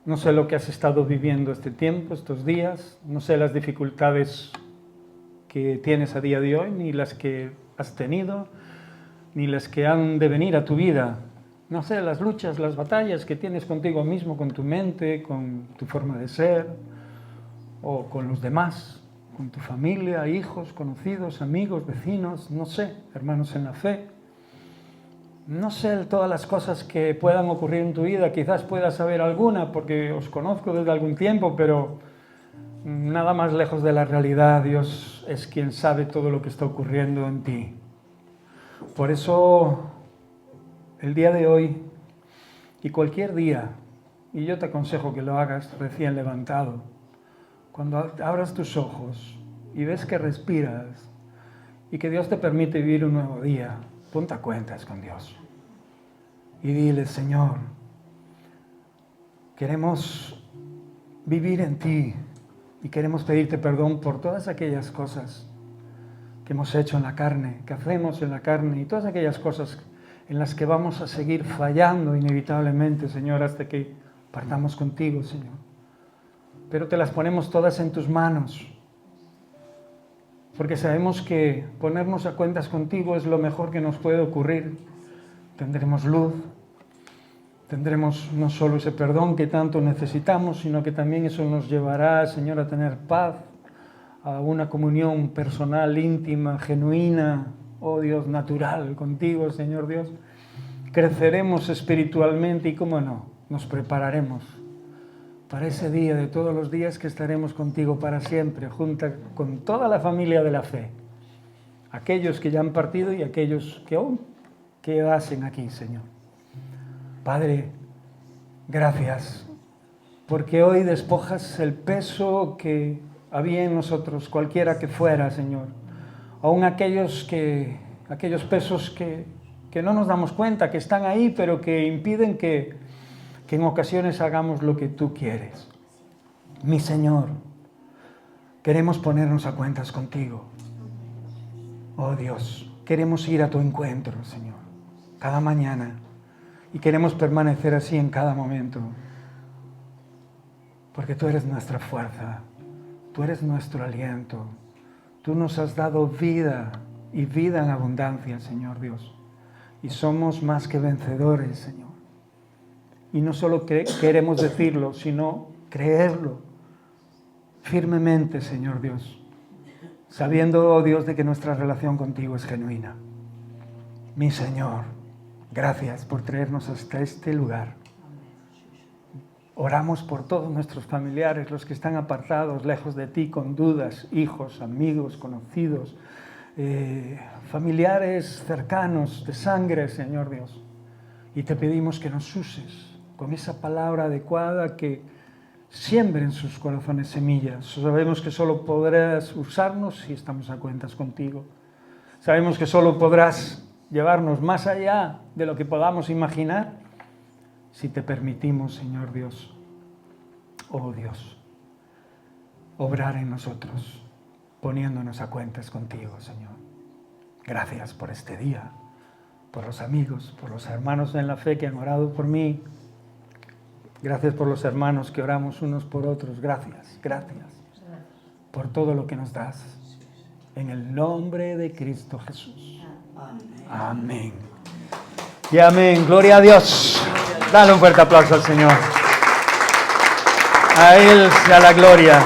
no sé lo que has estado viviendo este tiempo, estos días, no sé las dificultades que tienes a día de hoy, ni las que has tenido, ni las que han de venir a tu vida. No sé, las luchas, las batallas que tienes contigo mismo, con tu mente, con tu forma de ser, o con los demás, con tu familia, hijos, conocidos, amigos, vecinos, no sé, hermanos en la fe. No sé todas las cosas que puedan ocurrir en tu vida, quizás puedas saber alguna porque os conozco desde algún tiempo, pero nada más lejos de la realidad. Dios es quien sabe todo lo que está ocurriendo en ti. Por eso, el día de hoy y cualquier día, y yo te aconsejo que lo hagas recién levantado, cuando abras tus ojos y ves que respiras y que Dios te permite vivir un nuevo día, ponte a cuentas con Dios y dile: Señor, queremos vivir en ti y queremos pedirte perdón por todas aquellas cosas que hemos hecho en la carne, que hacemos en la carne y todas aquellas cosas en las que vamos a seguir fallando inevitablemente, Señor, hasta que partamos contigo, Señor. Pero te las ponemos todas en tus manos, porque sabemos que ponernos a cuentas contigo es lo mejor que nos puede ocurrir. Tendremos luz, tendremos no solo ese perdón que tanto necesitamos, sino que también eso nos llevará, Señor, a tener paz, a una comunión personal, íntima, genuina, oh Dios, natural contigo, Señor Dios, creceremos espiritualmente y, cómo no, nos prepararemos para ese día de todos los días que estaremos contigo para siempre, junto con toda la familia de la fe, aquellos que ya han partido y aquellos que aún quedasen aquí, Señor. Padre, gracias, porque hoy despojas el peso que había en nosotros, cualquiera que fuera, Señor, aún aquellos pesos que no nos damos cuenta, que están ahí, pero que impiden que en ocasiones hagamos lo que tú quieres. Mi Señor, queremos ponernos a cuentas contigo. Oh Dios, queremos ir a tu encuentro, Señor, cada mañana, y queremos permanecer así en cada momento, porque tú eres nuestra fuerza, tú eres nuestro aliento, tú nos has dado vida y vida en abundancia, Señor Dios, y somos más que vencedores, Señor. Y no solo queremos decirlo, sino creerlo firmemente, Señor Dios, sabiendo, oh Dios, de que nuestra relación contigo es genuina. Mi Señor, gracias por traernos hasta este lugar. Oramos por todos nuestros familiares, los que están apartados, lejos de ti, con dudas, hijos, amigos, conocidos, familiares cercanos, de sangre, Señor Dios. Y te pedimos que nos uses con esa palabra adecuada, que siembre en sus corazones semillas. Sabemos que solo podrás usarnos si estamos a cuentas contigo. Sabemos que solo podrás llevarnos más allá de lo que podamos imaginar si te permitimos, Señor Dios, oh Dios, obrar en nosotros, poniéndonos a cuentas contigo, Señor. Gracias por este día, por los amigos, por los hermanos en la fe que han orado por mí. Gracias por los hermanos que oramos unos por otros. Gracias, gracias por todo lo que nos das. En el nombre de Cristo Jesús. Amén. Y amén. Gloria a Dios. Dale un fuerte aplauso al Señor. A Él sea la gloria.